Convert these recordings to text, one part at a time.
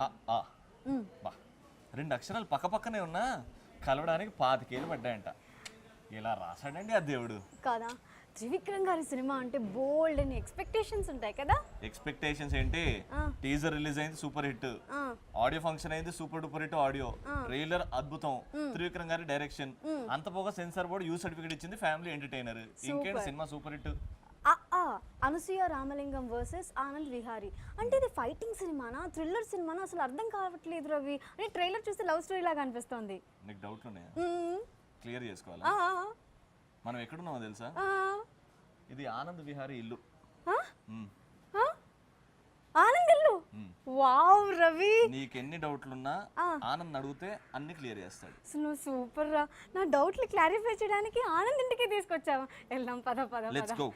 ఆ. బా 2 అక్షరాలు పక్కపక్కనే ఉన్నా కలవడానికి 25 ఏళ్ళు పడ్డాయంట. ఇలా రాసాడండి ఆ దేవుడు కదా. త్రివిక్రమ్ గారి సినిమా అంటే బోల్డ్ అని ఎక్స్పెక్టేషన్స్ ఉంటాయి కదా. ఎక్స్పెక్టేషన్స్ ఏంటి? టీజర్ రిలీజ్ అయింది సూపర్ హిట్, ఆడియో ఫంక్షన్ అయింది super duper hit, audio trailer అద్భుతం, త్రివిక్రమ్ గారి డైరెక్షన్, అంత పోగా సెన్సార్ బోర్డు యూ సర్టిఫికేట్ ఇచ్చింది, ఫ్యామిలీ ఎంటర్టైనర్, ఇంకేంటి cinema super hit. Anasuya Ramalingam versus Anand Vihari అంటే ఇది ఫైటింగ్ సినిమానా థ్రిల్లర్ సినిమానా అసలు అర్థం కావట్లేదు రవి. అంటే ట్రైలర్ చూస్తే లవ్ స్టోరీ లాగా అనిపిస్తుంది. నీకు డౌట్లు ఉన్నాయా? క్లియర్ చేసుకోవాలా? మనం ఎక్కడున్నామో తెలుసా? ఇది ఆనంద్ విహారీ ఇల్లు. ఆనంద్ ఇల్లు? వావ్ రవి, నీకెన్ని డౌట్లున్నా ఆనంద్ అడిగితే అన్ని క్లియర్ చేస్తాడు. నువ్వు సూపర్ రా. నా డౌట్లు క్లారిఫై చేయడానికి ఆనంద్ ఇంటికి తీసుకొచ్చావా? వెళ్దాం పద పద. Let's go.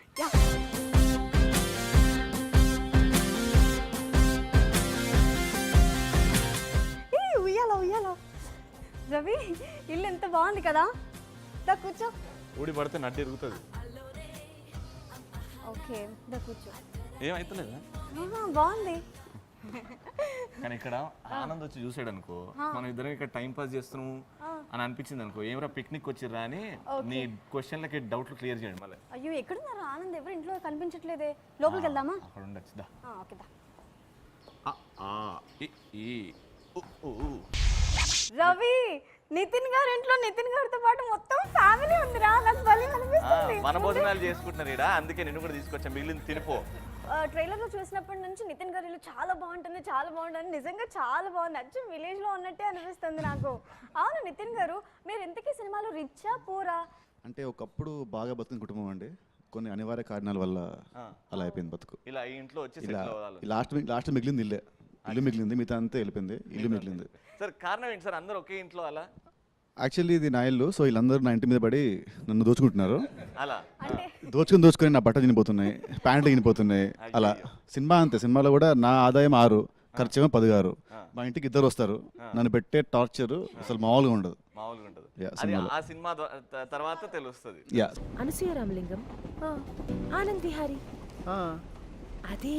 ఉయ్యాలో ఉయ్యాలో. రవి ఇల్లు ఎంత బాగుంది కదా. దా కూర్చో. ఊడి పడితే నడ్డు ఇరుగుతుంది. ఓకే దా కూర్చో. ఏమైతలేదా? బాగుంది. కానీ ఇక్కడ ఆనంద్ వచ్చి చూసాడు అనుకో, మనం ఇద్దరం ఇక్కడ టైం పాస్ చేస్తున్నాము అని అనిపించింది అనుకో, ఏమరా పిక్నిక్ వచ్చిర్రా అని నీ క్వశ్చన్లకి డౌట్లు క్లియర్ చేయండి మళ్ళీ. అయ్యో ఎక్కడున్నారా ఆనంద్? ఎవరు ఇంట్లో కనిపించట్లేదే. లోపలికి వెళ్దామా? అక్కడ ఉండొచ్చు దా. ఓకే దా. రవి నితిన్ గారు ఇంట్లో నితిన్ గారితో పాటు మొత్తం ఫ్యామిలీ ఉందిరా. నాకు భలే అనిపిస్తుంది. మన భోజనాలు చేసుకుంటున్నారు ఈడ, అందుకే నిన్ను కూడా తీసుకొచ్చా, మిగిలింది తినిపో. ట్రైలర్ లో చూసినప్పటి నుంచి నితిన్ గారి ఇల్లు చాలా బాగుంటుంది చాలా బాగుంటుంది. నిజంగా చాలా బాగుంది. యాక్చువల్ విలేజ్ లో ఉన్నట్టే అనిపిస్తుంది నాకు. అవును నితిన్ గారు, మీరు ఇంతకీ సినిమాలో రిచ్చా పూరా? అంటే ఒకప్పుడు బాగా బతుకుని కుటుంబం అండి, కొన్ని అనివార్య కారణాల వల్ల అలా అయిపోయింది బతుకు. ఇలా ఇంట్లో వచ్చి లాస్ట్ మిగిలింది ఇల్లే. ఇల్లు మిగిలింది, మిగతా అంతా వెళ్ళిపోయింది. ఇల్లు మిగిలింది. సార్ కారణం ఏంటి సార్ అందరూ ఒకే ఇంట్లో అలా? యాక్చువల్లీ ఇది నా ఇల్లు, సో వీళ్ళందరూ నా ఇంటి మీద పడి నన్ను దోచుకుంటున్నారు. అలా దోచుకొని నా బట్ట తినిపోతున్నాయి, ప్యాంట్లు తినిపోతున్నాయి. అలా సినిమా అంతే. సినిమాలో కూడా నా ఆదాయం 6, ఖర్చు ఏమో 16. మా ఇంటికి 2 వస్తారు. నన్ను పెట్టే టార్చర్ అసలు మామూలుగా ఉండదు. ఆ సినిమా తర్వాత తెలుస్తుంది. అనసూయ రామలింగం, ఆనంద్ విహారీ, అదే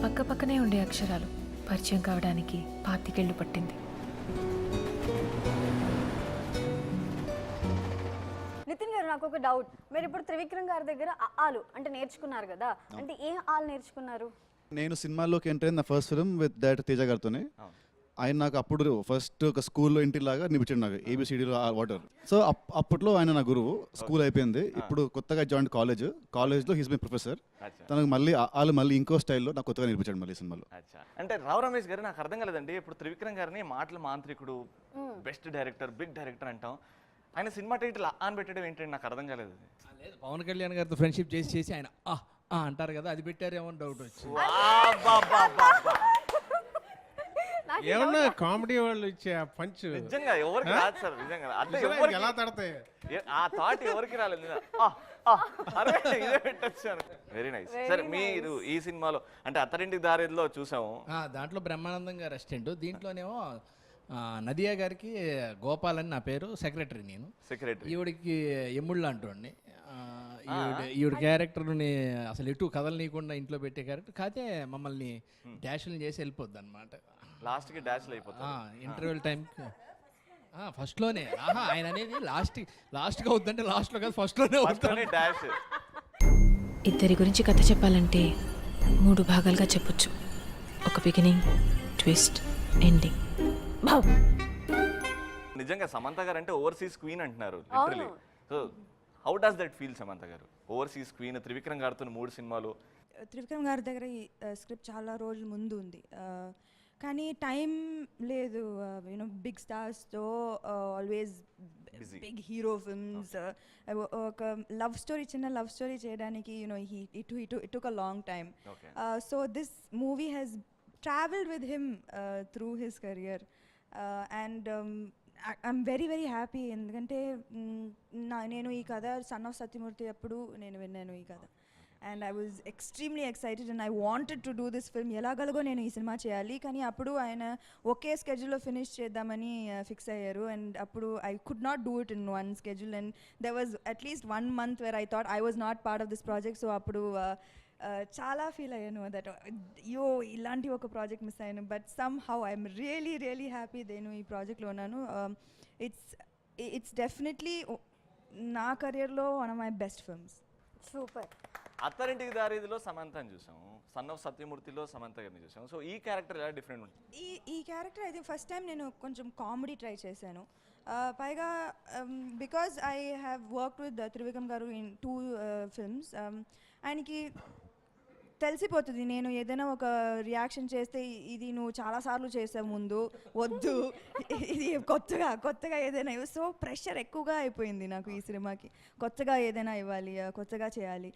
పక్క పక్కనే ఉండే అక్షరాలు పరిచయం కావడానికి 25 ఏళ్ళు పట్టింది. నితిన్ గారు నాకు ఒక డౌట్. మీరు ఇప్పుడు త్రివిక్రమ్ గారి దగ్గర ఆలు అంటే నేర్చుకున్నారు కదా, అంటే ఏ ఆలు నేర్చుకున్నారు? నేను సినిమాల్లోకి ఎంటర్ అయిన నా first film with director Teja గారితోనే. ఆయన నాకు అప్పుడు ఫస్ట్ ఒక స్కూల్లో ఇంటిలాగా నిపించాడు నాకు, ఏబిసిడీలో వాటర్. సో అప్పట్లో ఆయన నా గురువు. స్కూల్ అయిపోయింది, ఇప్పుడు కొత్తగా జాయిన్ కాలేజ్లో హీస్ మై ప్రొఫెసర్. తనకు మళ్ళీ వాళ్ళు మళ్ళీ ఇంకో స్టైల్లో నాకు కొత్తగా నేర్పించాడు మళ్ళీ సినిమాలో. అంటే రావు రమేష్ గారు నాకు అర్థం కాలేదండి, ఇప్పుడు త్రివిక్రమ్ గారిని మాటల మాంత్రికుడు, బెస్ట్ డైరెక్టర్, బిగ్ డైరెక్టర్ అంటాం, ఆయన సినిమా టైటిల్ అని పెట్టడం ఏంటంటే నాకు అర్థం కాలేదు. లేదు, పవన్ కళ్యాణ్ గారితో ఫ్రెండ్షిప్ చేసి ఆయన అంటారు కదా, అది పెట్టారేమో డౌట్ వచ్చి. ఏమన్నా కామెడీ వాళ్ళు ఇచ్చే పంచ్ నిజంగా ఎవరికి రాదు సార్. నిజంగా ఎలా తడతాయి ఆ థాట్ ఎవరికి రాలేదు. Very nice sir. మీరు ఈ సినిమాలో అంటే అత్తరింటికి దారిలో చూసాము, దాంట్లో బ్రహ్మానందం గారు అసిస్టెంట్, దీంట్లోనేమో నదియా గారికి గోపాల్ అని నా పేరు, సెక్రటరీ నేను. ఈవిడికి ఎమ్ముళ్ళు అంటోండి. ఈవిడ క్యారెక్టర్ని అసలు ఎటు కదలనీయకుండా ఇంట్లో పెట్టే క్యారెక్టర్, కాకపోతే మమ్మల్ని డాష్లు చేసి వెళ్ళిపోద్ది అనమాట. లాస్ట్కి డాష్లు అయిపోతుంది ఇంటర్వెల్ టైంకి. ఫస్ట్లోనే ఆయన అనేది లాస్ట్గా అవుతుందంటే లాస్ట్లో కాదు ఫస్ట్లోనే అవుతుంది డాష్. ఇద్దరి గురించి కథ చెప్పాలంటే 3 భాగాలుగా చెప్పొచ్చు. ఒక బిగినింగ్, ట్విస్ట్, ఎండింగ్. నిజంగా సమంత గారు అంటే ఓవర్సీస్ క్వీన్ అంటున్నారు literally. So how does that feel Samantha గారు, ఓవర్సీస్ క్వీన్, త్రివిక్రమ్ గారితో 3 సినిమాలు? త్రివిక్రమ్ గారి దగ్గర ఈ స్క్రిప్ట్ చాలా రోజుల ముందు ఉంది, కానీ టైం లేదు. యూనో బిగ్ స్టార్స్తో ఆల్వేస్ బిగ్ హీరో ఫిల్మ్స్, ఒక చిన్న లవ్ స్టోరీ చేయడానికి you know it took a long time. So this movie has travelled with him through his career and I'm very very happy. ఎందుకంటే నేను ఈ కథ సన్ ఆఫ్ సత్యమూర్తి అప్పుడు నేను విన్నాను ఈ కథ, and I was extremely excited and I wanted to do this film. ఎలాగలగో నేను ఈ సినిమా చేయాలి, కానీ అప్పుడు ఆయన ఒకే స్కెడ్యూల్లో ఫినిష్ చేద్దామని ఫిక్స్ అయ్యారు. అండ్ అప్పుడు I could not do it in one schedule, and there was at least 1 month where I thought I was not part of this project. So అప్పుడు చాలా ఫీల్ అయ్యాను దట్ అయ్యో ఇలాంటి ఒక ప్రాజెక్ట్ మిస్ అయ్యాను. But some how I'm really happy నేను ఈ ప్రాజెక్ట్లో ఉన్నాను. ఇట్స్ డెఫినెట్లీ నా కెరియర్లో one of my best films. Super. అత్తారింటికి దారిదిలో సమంతని చూసాము, సన్ ఆఫ్ సత్యమూర్తిలో సమంత గారిని చూసాము. సో ఈ క్యారెక్టర్ ఎలా డిఫరెంట్ ఉంటుంది? ఈ క్యారెక్టర్ అయితే ఫస్ట్ టైం నేను కొంచెం కామెడీ ట్రై చేశాను. పైగా because I have work with Trivikram గారు ఇన్ 2 ఫిల్మ్స్. ఆయనకి తెలిసిపోతుంది నేను ఏదైనా ఒక రియాక్షన్ చేస్తే ఇది నువ్వు చాలాసార్లు చేసావు ముందు, వద్దు ఇది కొత్తగా ఏదైనా సో ప్రెషర్ ఎక్కువగా అయిపోయింది నాకు ఈ సినిమాకి. కొత్తగా ఏదైనా ఇవ్వాలి, కొత్తగా చేయాలి.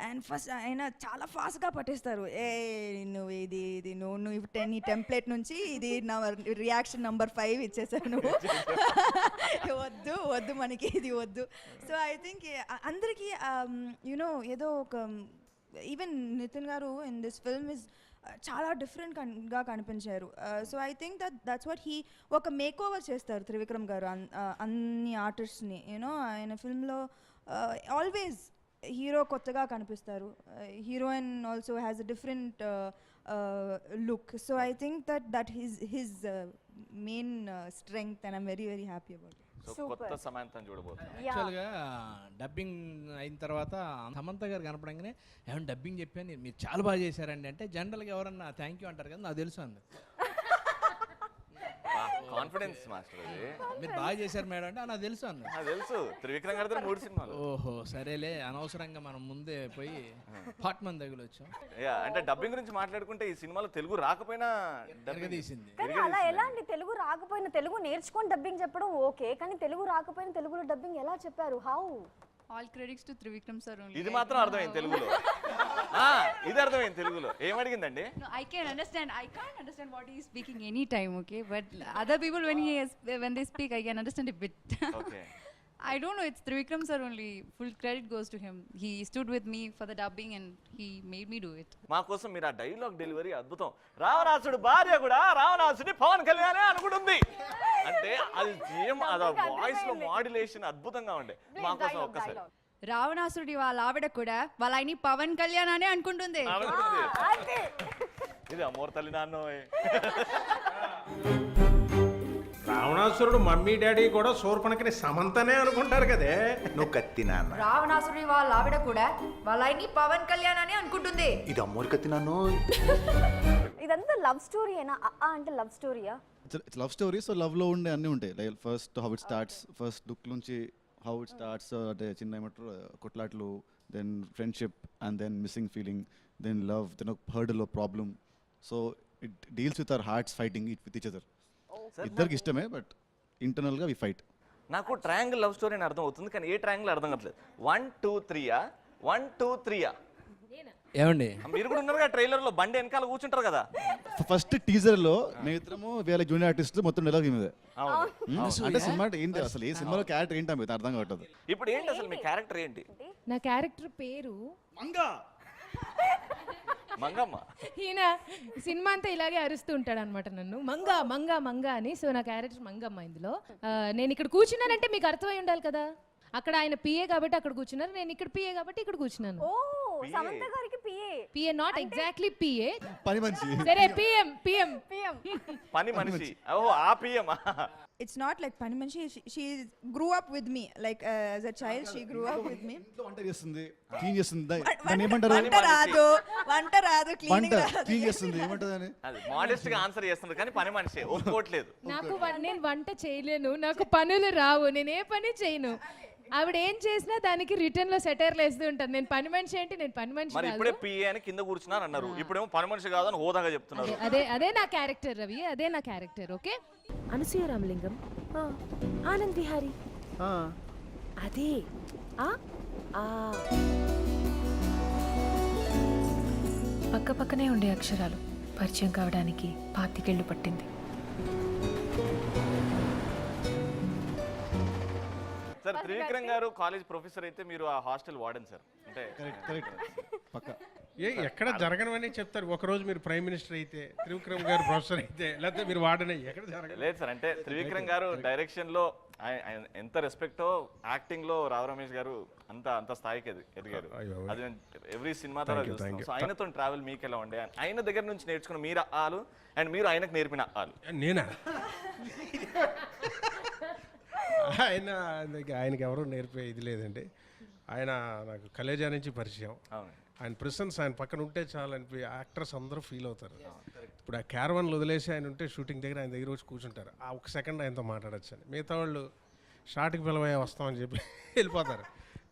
అండ్ ఫస్ట్ ఆయన చాలా ఫాస్ట్గా పట్టేస్తారు. నువ్వు ఇది నువ్వు నీ టెంప్లెట్ నుంచి ఇది నా రియాక్షన్ నంబర్ 5 ఇచ్చేసావు నువ్వు వద్దు మనకి ఇది వద్దు. సో ఐ థింక్ అందరికీ యునో ఏదో ఒక ఈవెన్ నితిన్ గారు ఇన్ దిస్ ఫిల్మ్ ఇస్ చాలా డిఫరెంట్గా కనిపించారు. So I think that's what he ఒక మేక్ ఓవర్ చేస్తారు త్రివిక్రమ్ గారు అన్ని ఆర్టిస్ట్ని. యూనో ఆయన ఫిల్మ్లో ఆల్వేస్ హీరో కొత్తగా కనిపిస్తారు, heroine also has a different look. So I think that his main strength and I'm very happy about. So కొత్త సమంతని చూడబోతున్నాం. యాక్చువల్గా డబ్బింగ్ అయిన తర్వాత సమంత గారు కనపడంగానే ఏమన్నా డబ్బింగ్ చెప్పాను మీరు చాలా బాగా చేశారండి అంటే జనరల్గా ఎవరన్నా థ్యాంక్ యూ అంటారు కదా, నాకు తెలుసు అంది. కాన్ఫిడెన్స్ మాస్టర్ అది. మీరు బాగా చేశారు మేడం అంటే నాకు తెలుసు అంది. నాకు తెలుసు త్రివిక్రమ్ గారితో 3 సినిమాలు. ఓహో సరేలే, అనవసరంగా మనం ముందే పోయి హాట్ మంది దగ్గర వచ్చాం. అంటే డబ్బింగ్ గురించి మాట్లాడుకుంటే ఈ సినిమాలో తెలుగు రాకపోయినా తీసింది. కానీ అలా ఎలా అండి, తెలుగు రాకపోయినా తెలుగు నేర్చుకొని డబ్బింగ్ చెప్పడం ఓకే, కానీ తెలుగు రాకపోయినా తెలుగులో డబ్బింగ్ ఎలా చెప్పారు? How? All credits to Trivikram sir only. ఇది మాత్రం అర్థమైంది తెలుగులో. ఇది అర్థమైంది తెలుగులో. ఏమడిగిందండి? No, I can't understand what he is speaking any time, okay? But other people when they speak, I can understand a bit. Okay. I don't know, it's Trivikram sir only. Full credit goes to him. He stood with me for the dubbing and he made me do it. మా కోసం మీరు ఆ dialogue delivery అద్భుతం. రావణాసుడు భార్య కూడా రావణాసుడి పవన్ కళ్యాణే అనుకుంటుంది అంటే అది అది వాయిస్ లో మాడ్యులేషన్ అద్భుతంగా ఉండే. మా కోసం ఒక్కసారి. రావణాసుడి వాళ్ళ ఆవిడ కూడా వాళ్ళ ఆయన్ని పవన్ కళ్యాణ్ అనే అనుకుంటుంది. ఇది అమోర్ తల్లి నాన్నో. రావణాసురుడు మమ్మీ డాడీ కూడా శూర్పణఖని సమంతనే అనుకుంటారు కదే. నువ్వు కత్తి నాన్న. రావణాసుడి వాళ్ళ ఆవిడ కూడా వాళ్ళ ఆయన్ని పవన్ కళ్యాణ్ అనే అనుకుంటుంది. ఇది అమ్మోరు కత్తి నాన్నో. ఇదంతా లవ్ స్టోరీయేనా? అంటే లవ్ స్టోరీయా? It's love story. సో లవ్లో ఉండే అన్నీ ఉంటాయి. Like first how it starts, first look నుంచి హౌ ఇట్ స్టార్ట్స్, అంటే చిన్న ఏమంటారు కొట్లాట్లు, then friendship, and then missing feeling, then love, then ఒక హర్డ్లో problem. So it deals with our hearts fighting with each other. ఇద్దరికి ఇష్టమే బట్ ఇంటర్నల్గా వి ఫైట్. నాకు ట్రయాంగిల్ లవ్ స్టోరీ అని అర్థం అవుతుంది, కానీ ఏ ట్రయాంగిల్ అర్థం కావట్లేదు. 1 2 3 1 2 3 ఏమండి మీరు కూడా ఉన్నారు కదా ట్రైలర్ లో, బండి వెనకాల కూర్చుంటారు కదా. ఫస్ట్ టీజర్ లో మేమిద్దరము వేరే జూనియర్ ఆర్టిస్ట్ మొత్తం డైలాగ్ మీద అంటే సినిమా ఏంటి అసలు, ఏ సినిమాలో క్యారెక్టర్ ఏంటి మీకు అర్థం కావట్లేదు. ఇప్పుడు ఏంటి అసలు మీ క్యారెక్టర్ ఏంటి? నా క్యారెక్టర్ పేరు మంగమ్మ. ఈయన సినిమా అంతా ఇలాగే అరుస్తూ ఉంటాడు అనమాట నన్ను, మంగా మంగా మంగా అని. సో నా క్యారెక్టర్ మంగమ్మ. ఇందులో నేను ఇక్కడ కూర్చున్నానంటే మీకు అర్థమై ఉండాలి కదా, అక్కడ ఆయన పిఏ కాబట్టి అక్కడ కూర్చున్నారు, నేను ఇక్కడ పిఏ కాబట్టి ఇక్కడ కూర్చున్నాను. ఓ సమంత గారికి PA. PA not exactly PA, పని మనిషి. సరే పిఎం పిఎం పిఎం పని మనిషి. ఓహో ఆ PM. It's not like pani manchi. She grew up with me. Like as a child, she grew up with me. ఇంట్లో వంట చేస్తుంది, క్లీన్ చేస్తుంది. దాన్ని ఏమంటారు? వంట రాదు, క్లీనింగ్ రాదు. క్లీన్ చేస్తుంది, ఏమంటారు అని? అది మోడెస్ట్ గా ఆన్సర్ చేస్తుంది, కానీ పని మనిషి ఒప్పుకోవట్లేదు. నాకు నేను వంట చేయలేను, నాకు పనులు రావు, నేను ఏ పని చేయను. ఆవిడ ఏం చేసినా దానికి రిటర్న్ లో సెటైర్లు వేస్తూ ఉంటాను. నేను పని మనిషి ఏంటి, నేను పని మనిషి మరి ఇప్పుడే పిఏ అని కింద కూర్చున్నారు అన్నారు, ఇప్పుడేమో పని మనిషి కాదని హోదాగా చెప్తున్నారు. అదే నా క్యారెక్టర్ రవి, అదే నా క్యారెక్టర్. ఓకే, అనసూయ రామలింగం, ఆనంద్ విహారీ, అదే పక్క పక్కనే ఉండే అక్షరాలు పరిచయం కావడానికి 25 ఏళ్ళు పట్టింది. సార్ త్రివిక్రమ్ గారు కాలేజ్ ప్రొఫెసర్ అయితే మీరు ఆ హాస్టల్ వార్డెన్ సార్. అంటే కరెక్ట్ పక్క ఎక్కడ జరగనివన్నీ చెప్తారు. ఒకరోజు మీరు ప్రైమ్ మినిస్టర్ అయితే, త్రివిక్రమ్ గారు ప్రొఫెసర్ అయితే, లేకపోతే మీరు వార్డెన్ ఎక్కడ జరగదు. లేదు సార్, అంటే త్రివిక్రమ్ గారు డైరెక్షన్ లో ఎంత రెస్పెక్టో యాక్టింగ్ లో రావు రమేష్ గారు అంత స్థాయికి ఎదిగారు. అది ఎవ్రీ సినిమా ద్వారా చూస్తాం. సో ఆయనతో ట్రావెల్ మీకు ఎలా ఉండే, ఆయన దగ్గర నుంచి నేర్చుకున్న మీరు ఆలు అండ్ మీరు ఆయనకు నేర్పిన ఆలు? నేనా? ఆయనకి ఎవరు నేర్పే ఇది లేదండి. ఆయన నాకు కలేజా నుంచి పరిచయం. ఆయన ప్రెసెన్స్ ఆయన పక్కన ఉంటే చాలా అనిపి యాక్టర్స్ అందరూ ఫీల్ అవుతారు. ఇప్పుడు ఆ క్యారవన్లు వదిలేసి ఆయన ఉంటే షూటింగ్ దగ్గర ఆయన దగ్గర వచ్చి కూర్చుంటారు. ఆ ఒక సెకండ్ ఆయనతో మాట్లాడచ్చు అని. మిగతా వాళ్ళు షార్ట్కి పిలవయ్యా వస్తామని చెప్పి వెళ్ళిపోతారు.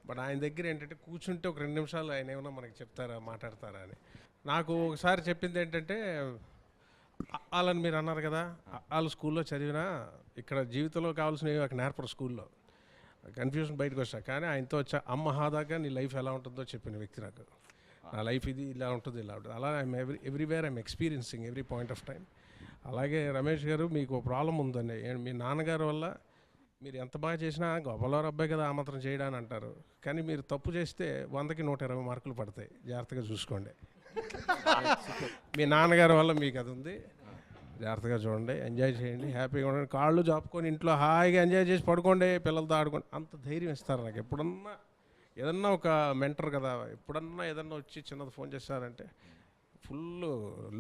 బట్ ఆయన దగ్గర ఏంటంటే కూర్చుంటే ఒక 2 నిమిషాలు ఆయన ఏమైనా మనకి చెప్తారా, మాట్లాడతారా అని. నాకు ఒకసారి చెప్పింది ఏంటంటే, వాళ్ళని మీరు అన్నారు కదా, వాళ్ళు స్కూల్లో చదివినా ఇక్కడ జీవితంలో కావాల్సినవి ఒక నేర్పరు స్కూల్లో. కన్ఫ్యూజన్ బయటకు వచ్చా, కానీ ఆయనతో వచ్చా అమ్మ హాదాగా నీ లైఫ్ ఎలా ఉంటుందో చెప్పిన వ్యక్తి నాకు. నా లైఫ్ ఇది ఇలా ఉంటుంది, ఇలా ఉంటుంది. అలా I'm everywhere I'm experiencing every point of time. అలాగే రమేష్ గారు, మీకు ప్రాబ్లం ఉందండి. మీ నాన్నగారి వల్ల మీరు ఎంత బాగా చేసినా గొప్పలవారు అబ్బాయి కదా ఆ మాత్రం చేయడానికి అంటారు, కానీ మీరు తప్పు చేస్తే 100కి 120 మార్కులు పడతాయి. జాగ్రత్తగా చూసుకోండి. మీ నాన్నగారి వల్ల మీకు అది ఉంది, జాగ్రత్తగా చూడండి, ఎంజాయ్ చేయండి, హ్యాపీగా ఉండండి. కాళ్ళు జాపుకొని ఇంట్లో హాయిగా ఎంజాయ్ చేసి పడుకోండి, పిల్లలతో ఆడుకోండి. అంత ధైర్యం ఇస్తారు నాకు. ఎప్పుడన్నా ఏదన్నా ఒక మెంటర్ కదా, ఎప్పుడన్నా ఏదన్నా వచ్చి చిన్నది ఫోన్ చేస్తారంటే ఫుల్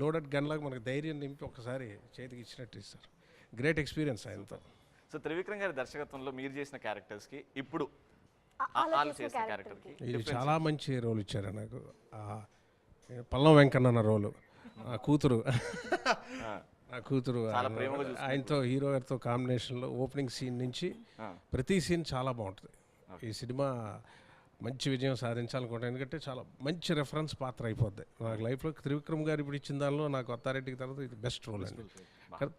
లోడెడ్ గన్ లాగా మనకు ధైర్యం నింపి ఒకసారి చేతికి ఇచ్చినట్టు ఇస్తారు. గ్రేట్ ఎక్స్పీరియన్స్ ఆయనతో. సో త్రివిక్రమ్ గారి దర్శకత్వంలో మీరు చేసిన క్యారెక్టర్స్కి ఇప్పుడు చేసిన క్యారెక్టర్కి ఇది చాలా మంచి రోల్ ఇచ్చారు నాకు. పల్లం వెంకన్న రోలు, ఆ కూతురు ఆయనతో హీరో గారితో కాంబినేషన్లో ఓపెనింగ్ సీన్ నుంచి ప్రతి సీన్ చాలా బాగుంటుంది. ఈ సినిమా మంచి విజయం సాధించాలనుకుంటాను, ఎందుకంటే చాలా మంచి రెఫరెన్స్ పాత్ర అయిపోద్ది నాకు లైఫ్లో. త్రివిక్రమ్ గారు ఇప్పుడు ఇచ్చిన దానిలో నాకు అత్తారెడ్డికి తర్వాత ఇది బెస్ట్ రోల్ అండి.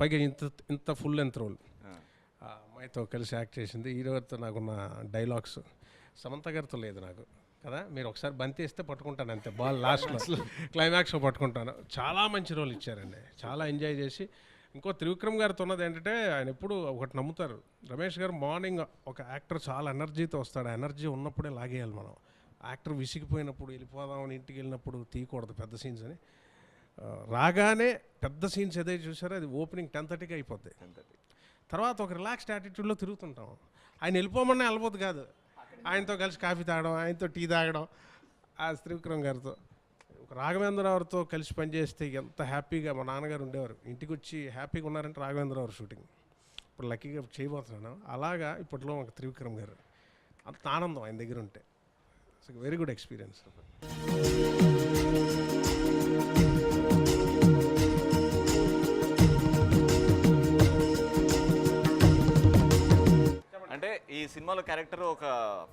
పైగా ఇంత ఫుల్ లెంత్ రోల్. అమ్మాయితో కలిసి యాక్ట్ చేసింది. హీరో గారితో నాకున్న డైలాగ్స్ సమంత గారితో లేదు నాకు కదా. మీరు ఒకసారి బంతి వేస్తే పట్టుకుంటాను అంతే, బాల్ లాస్ట్లో క్లైమాక్స్లో పట్టుకుంటాను. చాలా మంచి రోల్ ఇచ్చారండి, చాలా ఎంజాయ్ చేసి. ఇంకో త్రివిక్రమ్ గారితో ఉన్నది ఏంటంటే, ఆయన ఎప్పుడు ఒకటి నమ్ముతారు, రమేష్ గారు మార్నింగ్ ఒక యాక్టర్ చాలా ఎనర్జీతో వస్తాడు. ఆ ఎనర్జీ ఉన్నప్పుడే లాగేయాలి మనం. యాక్టర్ విసిగిపోయినప్పుడు వెళ్ళిపోదామని ఇంటికి వెళ్ళినప్పుడు తీయకూడదు పెద్ద సీన్స్ అని. రాగానే పెద్ద సీన్స్ ఏదైతే చూసారో అది ఓపెనింగ్ 10:30కి అయిపోద్ది. తర్వాత ఒక రిలాక్స్డ్ యాటిట్యూడ్లో తిరుగుతుంటాం. ఆయన వెళ్ళిపోమన్నా వెళ్ళబోదు కాదు, ఆయనతో కలిసి కాఫీ తాగడం, ఆయనతో టీ తాగడం. ఆ త్రివిక్రమ్ గారితో రాఘవేంద్రరావుతో కలిసి పనిచేస్తే ఎంత హ్యాపీగా మా నాన్నగారు ఉండేవారు. ఇంటికి వచ్చి హ్యాపీగా ఉన్నారంటే రాఘవేంద్రరావు షూటింగ్. ఇప్పుడు లక్కీగా చేయబోతున్నాను. అలాగా ఇప్పట్లో ఒక త్రివిక్రమ్ గారు అంత ఆనందం ఆయన దగ్గర ఉంటే. Very good experience. అంటే ఈ సినిమాలో క్యారెక్టర్ ఒక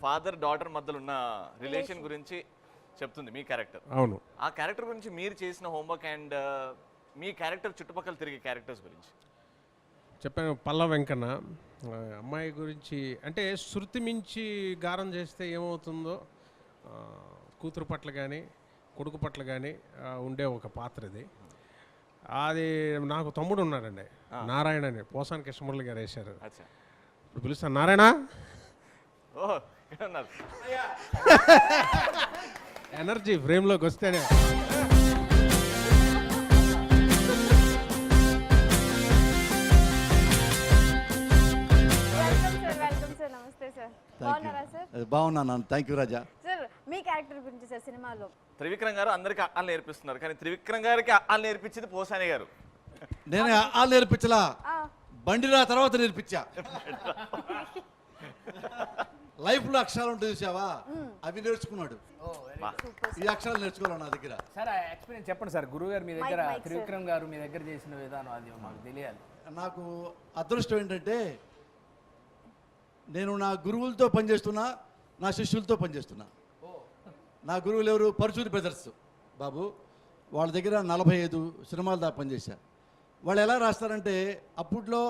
ఫాదర్ డాటర్ మధ్యలో ఉన్న రిలేషన్ గురించి చెప్తుంది మీ క్యారెక్టర్. అవును. ఆ క్యారెక్టర్ గురించి మీరు చేసిన హోంవర్క్ అండ్ మీ క్యారెక్టర్ చుట్టుపక్కల తిరిగే క్యారెక్టర్స్ గురించి చెప్పాను. పల్ల వెంకన్న అమ్మాయి గురించి అంటే శృతి మించి గారం చేస్తే ఏమవుతుందో కూతురు పట్ల కానీ కొడుకు పట్ల కానీ ఉండే ఒక పాత్ర ఇది. అది నాకు తమ్ముడు ఉన్నాడండి, నారాయణ అని, పోసాని కృష్ణమురళి గారు వేశారు. ఇప్పుడు పిలుస్తాను, నారాయణ. ఓహ్, ఎనర్జీ ఫ్రేమ్లోకి వస్తేనే. బాగున్నాను. Thank you Raja. Sir me character గురించి సార్ సినిమాలో త్రివిక్రమ్ గారు అందరికి అల్లు నేర్పిస్తున్నారు, కానీ త్రివిక్రమ్ గారికి అల్లు నేర్పించింది పోసాని గారు. నేను వాళ్ళు నేర్పించలా, బండిరా తర్వాత నేర్పించా. లైఫ్లో అక్షరాలు ఉంటుంది చూసావా, అవి నేర్చుకున్నాడు. ఈ అక్షరాలు నేర్చుకోవాలి నా దగ్గర. సార్ ఆ ఎక్స్పీరియన్స్ చెప్పండి సార్. గురువు గారు మీ దగ్గర, త్రివిక్రమ్ గారు మీ దగ్గర చేసిన విధానం అది మాకు తెలియాలి. నాకు అదృష్టం ఏంటంటే నేను నా గురువులతో పనిచేస్తున్నా, నా శిష్యులతో పనిచేస్తున్నా. నా గురువులు ఎవరు? పరచూరి బ్రదర్స్ బాబు. వాళ్ళ దగ్గర 45 సినిమాలు దాకా పనిచేశా. వాళ్ళు ఎలా రాస్తారంటే, అప్పట్లో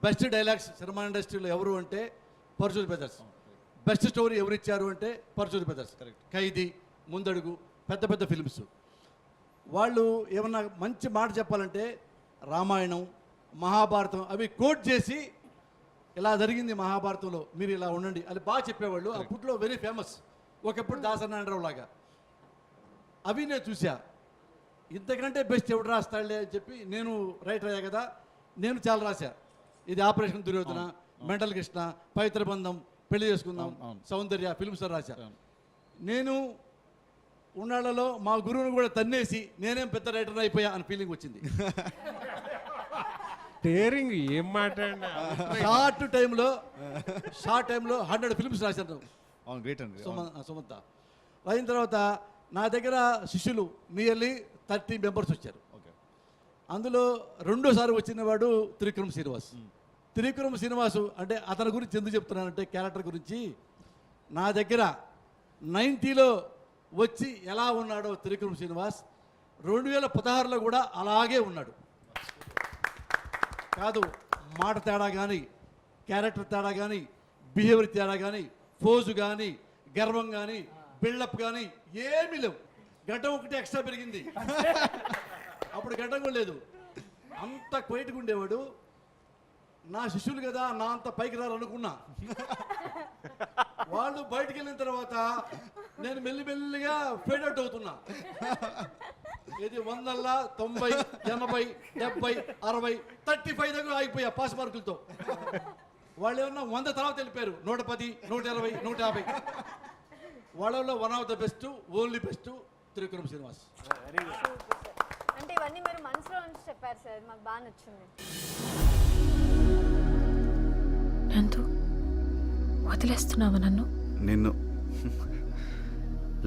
బెస్ట్ డైలాగ్స్ సినిమా ఇండస్ట్రీలో ఎవరు అంటే పరచూరి బ్రదర్స్. బెస్ట్ స్టోరీ ఎవరు ఇచ్చారు అంటే పరచూరి బ్రదర్స్. ఖైదీ, ముందడుగు, పెద్ద పెద్ద ఫిల్మ్స్. వాళ్ళు ఏమన్నా మంచి మాట చెప్పాలంటే రామాయణం, మహాభారతం అవి కోట్ చేసి ఇలా జరిగింది మహాభారతంలో, మీరు ఇలా ఉండండి అని బాగా చెప్పేవాళ్ళు. అప్పట్లో వెరీ ఫేమస్. ఒకప్పుడు దాసనారాయణరావు లాగా. అవి నేను చూసా. ఇంతకంటే బెస్ట్ ఎవడు రాస్తాడులే అని చెప్పి నేను రైటర్ అయ్యా కదా, నేను చాలా రాశా. ఇది ఆపరేషన్ దుర్యోధన, మెంటల్ కృష్ణ, పవిత్ర బంధం, పెళ్లి చేసుకుందాం, సౌందర్య ఫిల్మ్స్ రాశా. నేను ఉన్నాళ్లలో మా గురువుని కూడా తన్నేసి నేనేం పెద్ద రైటర్ అయిపోయా అని ఫీలింగ్ వచ్చింది. డేరింగ్ ఏం మాట్లాడినా షార్ట్ టైంలో 100 ఫిల్మ్స్ రాశాను. అవును, గ్రేట్ అండి. సుమంత అయిన తర్వాత నా దగ్గర శిష్యులు నియర్లీ 30 మెంబర్స్ వచ్చారు. ఓకే. అందులో రెండోసారి వచ్చిన వాడు త్రివిక్రమ్ శ్రీనివాస్. త్రివిక్రమ్ శ్రీనివాసు అంటే అతని గురించి ఎందుకు చెప్తున్నానంటే క్యారెక్టర్ గురించి, నా దగ్గర 90లో వచ్చి ఎలా ఉన్నాడో త్రివిక్రమ్ శ్రీనివాస్ 2016లో కూడా అలాగే ఉన్నాడు. కాదు, మాట తేడా కానీ, క్యారెక్టర్ తేడా కానీ, బిహేవియర్ తేడా కానీ, ఫోజు కానీ, గర్వం కానీ, బిల్డప్ కానీ ఏమీ లేవు. గడ్డం ఒకటి ఎక్స్ట్రా పెరిగింది, అప్పుడు గడ్డం కూడా లేదు. అంత క్వైట్గా ఉండేవాడు. నా శిష్యులు కదా, నా అంత పైకి రారనుకున్నా. వాళ్ళు బయటికి వెళ్ళిన తర్వాత నేను మెల్లిమెల్లిగా ఫేడ్ అవుట్ అవుతున్నా. ఇది 100, 90, 80, 70, 60, 35 దగ్గర ఆగిపోయా పాస్ మార్కులతో. వాళ్ళు ఏమన్నా 100 తర్వాత వెళ్ళిపోయారు. 110, 120, 150. వాళ్ళలో one of the best, only best Trivikram Srinivas. అంటే ఇవన్నీ మీరు మనసులో నుంచి చెప్పారు సార్, మాకు బాగా నచ్చింది. నందు, వదిలేస్తున్నావా నన్ను? నిన్ను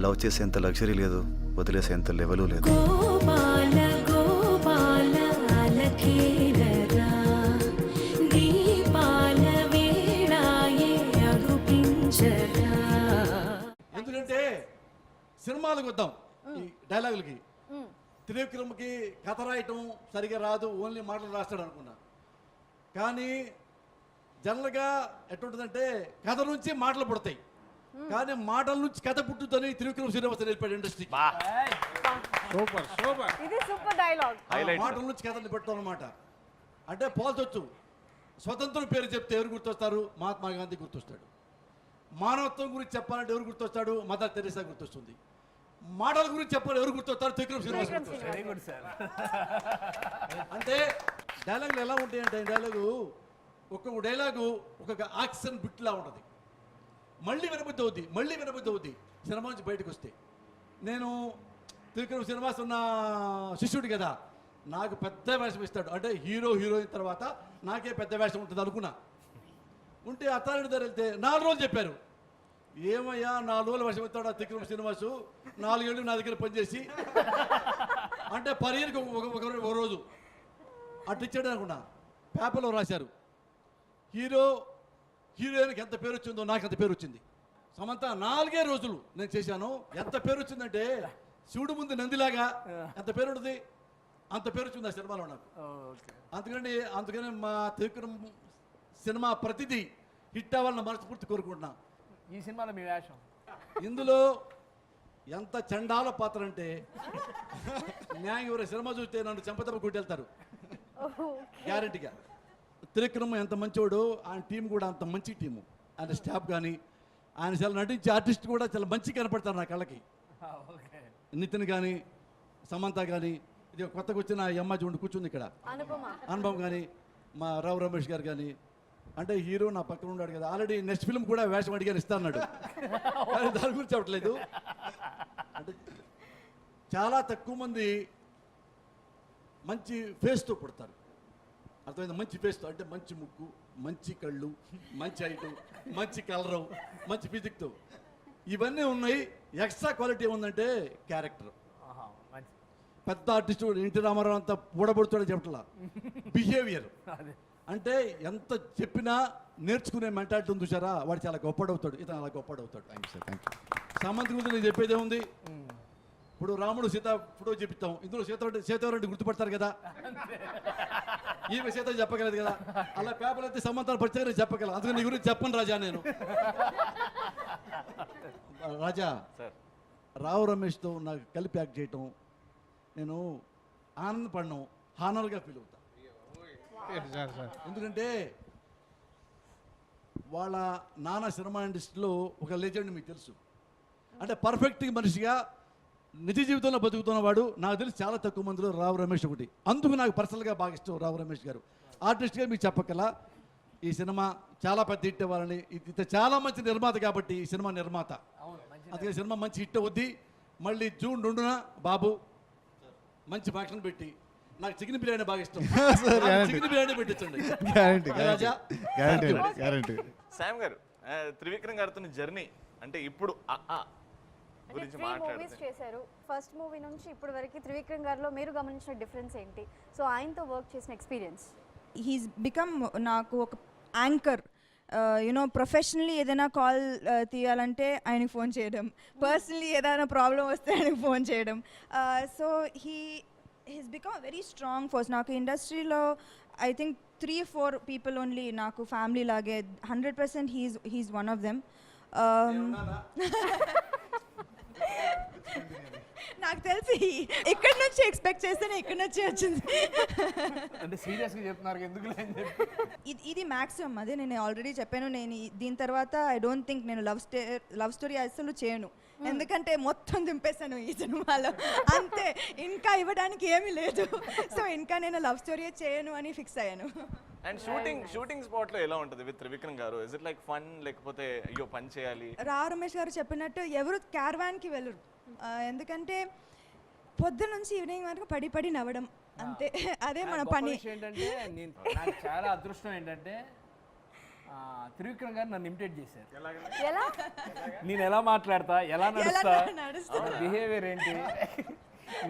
లవ్ చేసేంత లగ్జరీ లేదు, వదిలేసేంత లెవెలు లేదు. గోపాల గోపాల అలకేరరా, దీపాల వేళాయే అగుపించరా. ఎందుకంటే సినిమాలకు వద్దాం, ఈ డైలాగులకి. త్రివిక్రమ్కి కథ రాయటం సరిగా రాదు, ఓన్లీ మాటలు రాస్తాడు అనుకున్నా. కానీ జనరల్గా ఎట్లుంటుందంటే కథ నుంచి మాటలు పుడతాయి, కానీ మాటల నుంచి కథ పుట్టుదని త్రివిక్రమ్ శ్రీనివాస్ నేర్పాడు ఇండస్ట్రీకి. Super super. ఇది సూపర్ డైలాగ్. మాటల నుంచి కథని పెట్టడం అనమాట. అంటే పోల్చొచ్చు. స్వతంత్రం పేరు చెప్తే ఎవరు గుర్తొస్తారు? మహాత్మా గాంధీ గుర్తొస్తాడు. మానవత్వం గురించి చెప్పాలంటే ఎవరు గుర్తొస్తాడు? మదర్ తెరీసా గుర్తొస్తుంది. మాటల గురించి చెప్పాలి ఎవరు గుర్తొస్తారు? త్రివిక్రమ్ శ్రీనివాస్ గుర్తొస్తాడు. అంటే డైలాగులు ఎలా ఉంటాయంటే, డైలాగు ఒక్కొక్క డైలాగు ఒక్కొక్క యాక్షన్ బిట్లా ఉంటుంది. మళ్ళీ వినబుద్ధి అవుద్ది, మళ్ళీ వినబుద్ధి అవుద్ది సినిమా నుంచి బయటకు వస్తే. నేను త్రివిక్రమ్ శ్రీనివాస్ ఉన్న శిష్యుడు కదా, నాకు పెద్ద వేషం ఇస్తాడు. అంటే హీరోయిన్ తర్వాత నాకే పెద్ద వేషం ఉంటుంది అనుకున్నా. ఉంటే అత్తారింటి దగ్గర వెళ్తే 4 రోజులు చెప్పారు. ఏమయ్యా 4 రోజులు వేషం ఇస్తాడు ఆ త్రివిక్రమ్ శ్రీనివాసు, 4 ఏళ్ళు నా దగ్గర పనిచేసి, అంటే పర్ ఇయర్కి ఒక రోజు అటు ఇచ్చాడు అనుకున్నా. పేపర్లో రాశారు, హీరోయిన్కి ఎంత పేరు వచ్చిందో నాకు అంత పేరు వచ్చింది. సమంత 4 రోజులు నేను చేశాను. ఎంత పేరు వచ్చిందంటే శివుడు ముందు నందిలాగా ఎంత పేరు ఉంటుంది, అంత పేరు వచ్చింది ఆ సినిమాలో నాకు. అందుకని మా త్రివిక్రమ్ సినిమా ప్రతిదీ హిట్ అవ్వాలని మనస్ఫూర్తి కోరుకుంటున్నా. ఈ సినిమాలో మీ వేషం ఇందులో ఎంత చండాల పాత్ర అంటే, న్యాయం ఎవరు సినిమా చూస్తే నన్ను చెంపదెబ్బ కొట్టెళ్తారు గ్యారెంటీగా. త్రివిక్రమ్ ఎంత మంచివాడు, ఆయన టీం కూడా అంత మంచి టీము. ఆయన స్టాఫ్ కానీ, ఆయన చాలా నటించే ఆర్టిస్ట్ కూడా చాలా మంచి కనపడతారు నా కళ్ళకి. నితిన్ కానీ, సమంత కానీ, ఇది కొత్తగా వచ్చిన ఈ అమ్మాయి చూడండి కూర్చుంది ఇక్కడ, అనుభవం కానీ, మా రావు రమేష్ గారు కానీ. అంటే హీరో నా పక్కన ఉన్నాడు కదా, ఆల్రెడీ నెక్స్ట్ ఫిల్మ్ కూడా వేషం అడిగాను ఇస్తా అన్నాడు. కానీ దాని గురించి చెప్పట్లేదు. అంటే చాలా తక్కువ మంది మంచి ఫేస్తో పుడతారు, అర్థమైంది? మంచి ఫేస్తో అంటే మంచి ముక్కు, మంచి కళ్ళు, మంచి హైటు, మంచి కలరు, మంచి ఫిజిక్తో ఇవన్నీ ఉన్నాయి. ఎక్స్ట్రా క్వాలిటీ ఏముందంటే క్యారెక్టర్. పెద్ద ఆర్టిస్టు ఎన్టీ రామారావు అంతా ఊడబడుతాడని చెప్పట్లా, బిహేవియర్. అంటే ఎంత చెప్పినా నేర్చుకునే మెంటాలిటీ ఉంది చూసారా, వాడు చాలా గొప్పడవుతాడు. ఇతను అలా గొప్పడవుతాడు. Thank you sir, thank you. Samantha గురించి నేను చెప్పేదే ఉంది. ఇప్పుడు రాముడు సీత ఫోటో చూపిస్తాం, ఇందులో సీతారెడ్డి గుర్తుపడతారు కదా, ఈమె సీత చెప్పగలదు కదా. అలా పేపర్ అయితే సమంతాలు పరిచయం చెప్పగలరు. అందుకని నీ గురించి చెప్పను రాజా. నేను రాజా రావు రమేష్తో నాకు కలిపి యాక్ట్ చేయటం నేను ఆనందపడను, హానర్గా ఫీల్ అవుతా. ఎందుకంటే వాళ్ళ నాన్న సినిమా ఇండస్ట్రీలో ఒక లెజెండ్ మీకు తెలుసు. అంటే పర్ఫెక్ట్ మనిషిగా నిజ జీవితంలో బతుకుతున్నవాడు నాకు తెలిసి చాలా తక్కువ మందిలో రావు రమేష్ ఒకటి. అందుకు నాకు పర్సనల్గా బాగా ఇష్టం రావు రమేష్ గారు. ఆర్టిస్ట్గా మీకు చెప్పగల ఈ సినిమా చాలా పెద్ద హిట్ అవ్వాలని, ఇది చాలా మంచి నిర్మాత కాబట్టి ఈ సినిమా నిర్మాత, అందుకే సినిమా మంచి హిట్ అవుద్ది. మళ్ళీ జూన్ 2న బాబు మంచి ఫంక్షన్ పెట్టి, నాకు చికెన్ బిర్యానీ బాగా ఇష్టం, చికెన్ బిర్యానీ పెట్టించండి. గ్యారంటీ. శామ్ గారు, త్రివిక్రమ్ గారితో జర్నీ అంటే ఇప్పుడు గురించి మూవీస్ మాట్లాడితే చేశారు. ఫస్ట్ మూవీ నుంచి ఇప్పటి వరకు త్రివిక్రమ్ గారిలో మీరు గమనించిన డిఫరెన్స్ ఏంటి? సో ఆయనతో వర్క్ చేసిన ఎక్స్పీరియన్స్. హీస్ బికమ్ నాకు ఒక యాంకర్. యూనో ప్రొఫెషనల్లీ ఏదైనా కాల్ తీయాలంటే ఆయనకి ఫోన్ చేయడం, పర్సనలీ ఏదైనా ప్రాబ్లం వస్తే ఆయనకి ఫోన్ చేయడం. So he's become very strong force. నాకు ఇండస్ట్రీలో ఐ థింక్ 3-4 పీపుల్ ఓన్లీ నాకు ఫ్యామిలీ లాగే. 100% హీస్ వన్ ఆఫ్ దెమ్. నాకు తెలిసి ఇక్కడ నుంచి ఎక్స్పెక్ట్ చేస్తేనే ఇక్కడ నుంచి వచ్చింది. అంటే సీరియస్గా చెప్తున్నారు ఎందుకు? ఇది మ్యాక్సిమం. అదే నేను ఆల్రెడీ చెప్పాను, నేను దీని తర్వాత ఐ డోంట్ థింక్ నేను లవ్ స్టోరీ అసలు చేయను, ఎందుకంటే మొత్తం దింపేశాను ఈ సినిమాలో, అంతే, ఇంకా ఇవ్వడానికి ఏమీ లేదు. సో ఇంకా నేను లవ్ స్టోరీ చేయను అని ఫిక్స్ అయ్యాను. అండ్ షూటింగ్ స్పాట్ లో ఎలా ఉంటుంది విత్ త్రివిక్రమ్ గారు? ఇస్ ఇట్ లైక్ ఫన్, లేకపోతే అయ్యో పని చేయాలి? రమేష్ గారు చెప్పినట్టు ఎవరు క్యారవాన్కి వెళ్ళరు, ఎందుకంటే పొద్దున నుంచి ఈవినింగ్ వరకు పడి నవ్వడం అంతే, అదే మన పని. ఏంటంటే నాకు చాలా అదృష్టం ఏంటంటే త్రివిక్రమ్ గారు నన్ను ఇమిటేట్ చేశారు. ఎలా? నేను ఎలా మాట్లాడతా, ఎలా నడుస్తా, బిహేవియర్ ఏంటి,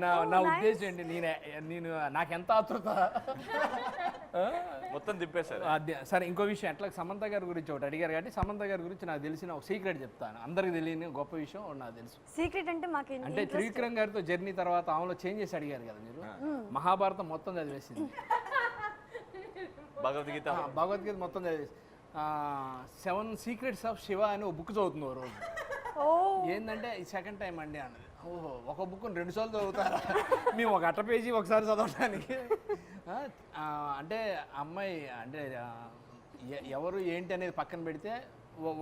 నా ఉద్దేశం ఏంటి, నేను నాకెంత ఆతృత మొత్తం దింపేశారు. సరే, ఇంకో విషయం, అట్లా సమంత గారి గురించి ఒకటి అడిగారు కాబట్టి సమంత గారి గురించి నాకు తెలిసిన ఒక సీక్రెట్ చెప్తాను. అందరికి తెలియని గొప్ప విషయం నాకు తెలుసు. సీక్రెట్ అంటే మాకు అంటే త్రివిక్రమ్ గారితో జర్నీ తర్వాత ఆమెలో చేంజెస్ అడిగారు కదా మీరు, మహాభారతం మొత్తం చదివేసింది, భగవద్గీత మొత్తం చదివేసి 7 Secrets of Shiva అని ఒక బుక్ చదువుతుంది ఓ రోజు. ఏంటంటే ఈ సెకండ్ టైం అండి అన్నది. ఓహో, ఒక బుక్ 2 సార్లు చదువుతారా? మేము ఒక అట్ట పేజీ ఒకసారి చదవడానికి. అంటే అమ్మాయి అంటే ఎవరు ఏంటి అనేది పక్కన పెడితే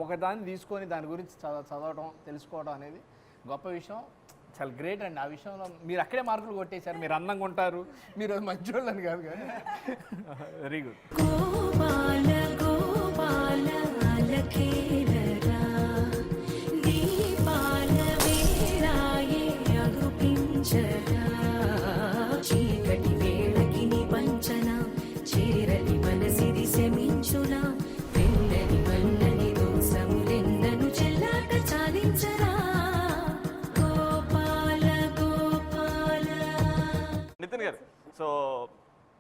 ఒకదాన్ని తీసుకొని దాని గురించి చదవడం, తెలుసుకోవడం అనేది గొప్ప విషయం. చాలా గ్రేట్ అండి. ఆ విషయంలో మీరు అక్కడే మార్కులు కొట్టేశారు. మీరు అందంగా ఉంటారు, మీరు మంచి వాళ్ళని కాదు కానీ. Very good. చీకటి వేళకి పంచన చేరని మనసిది శమించునా, వెన్నని వన్నని దోసములెన్నను చెల్లాట చాలించరా, గోపాల గోపాల. నితిన్ గారు, సో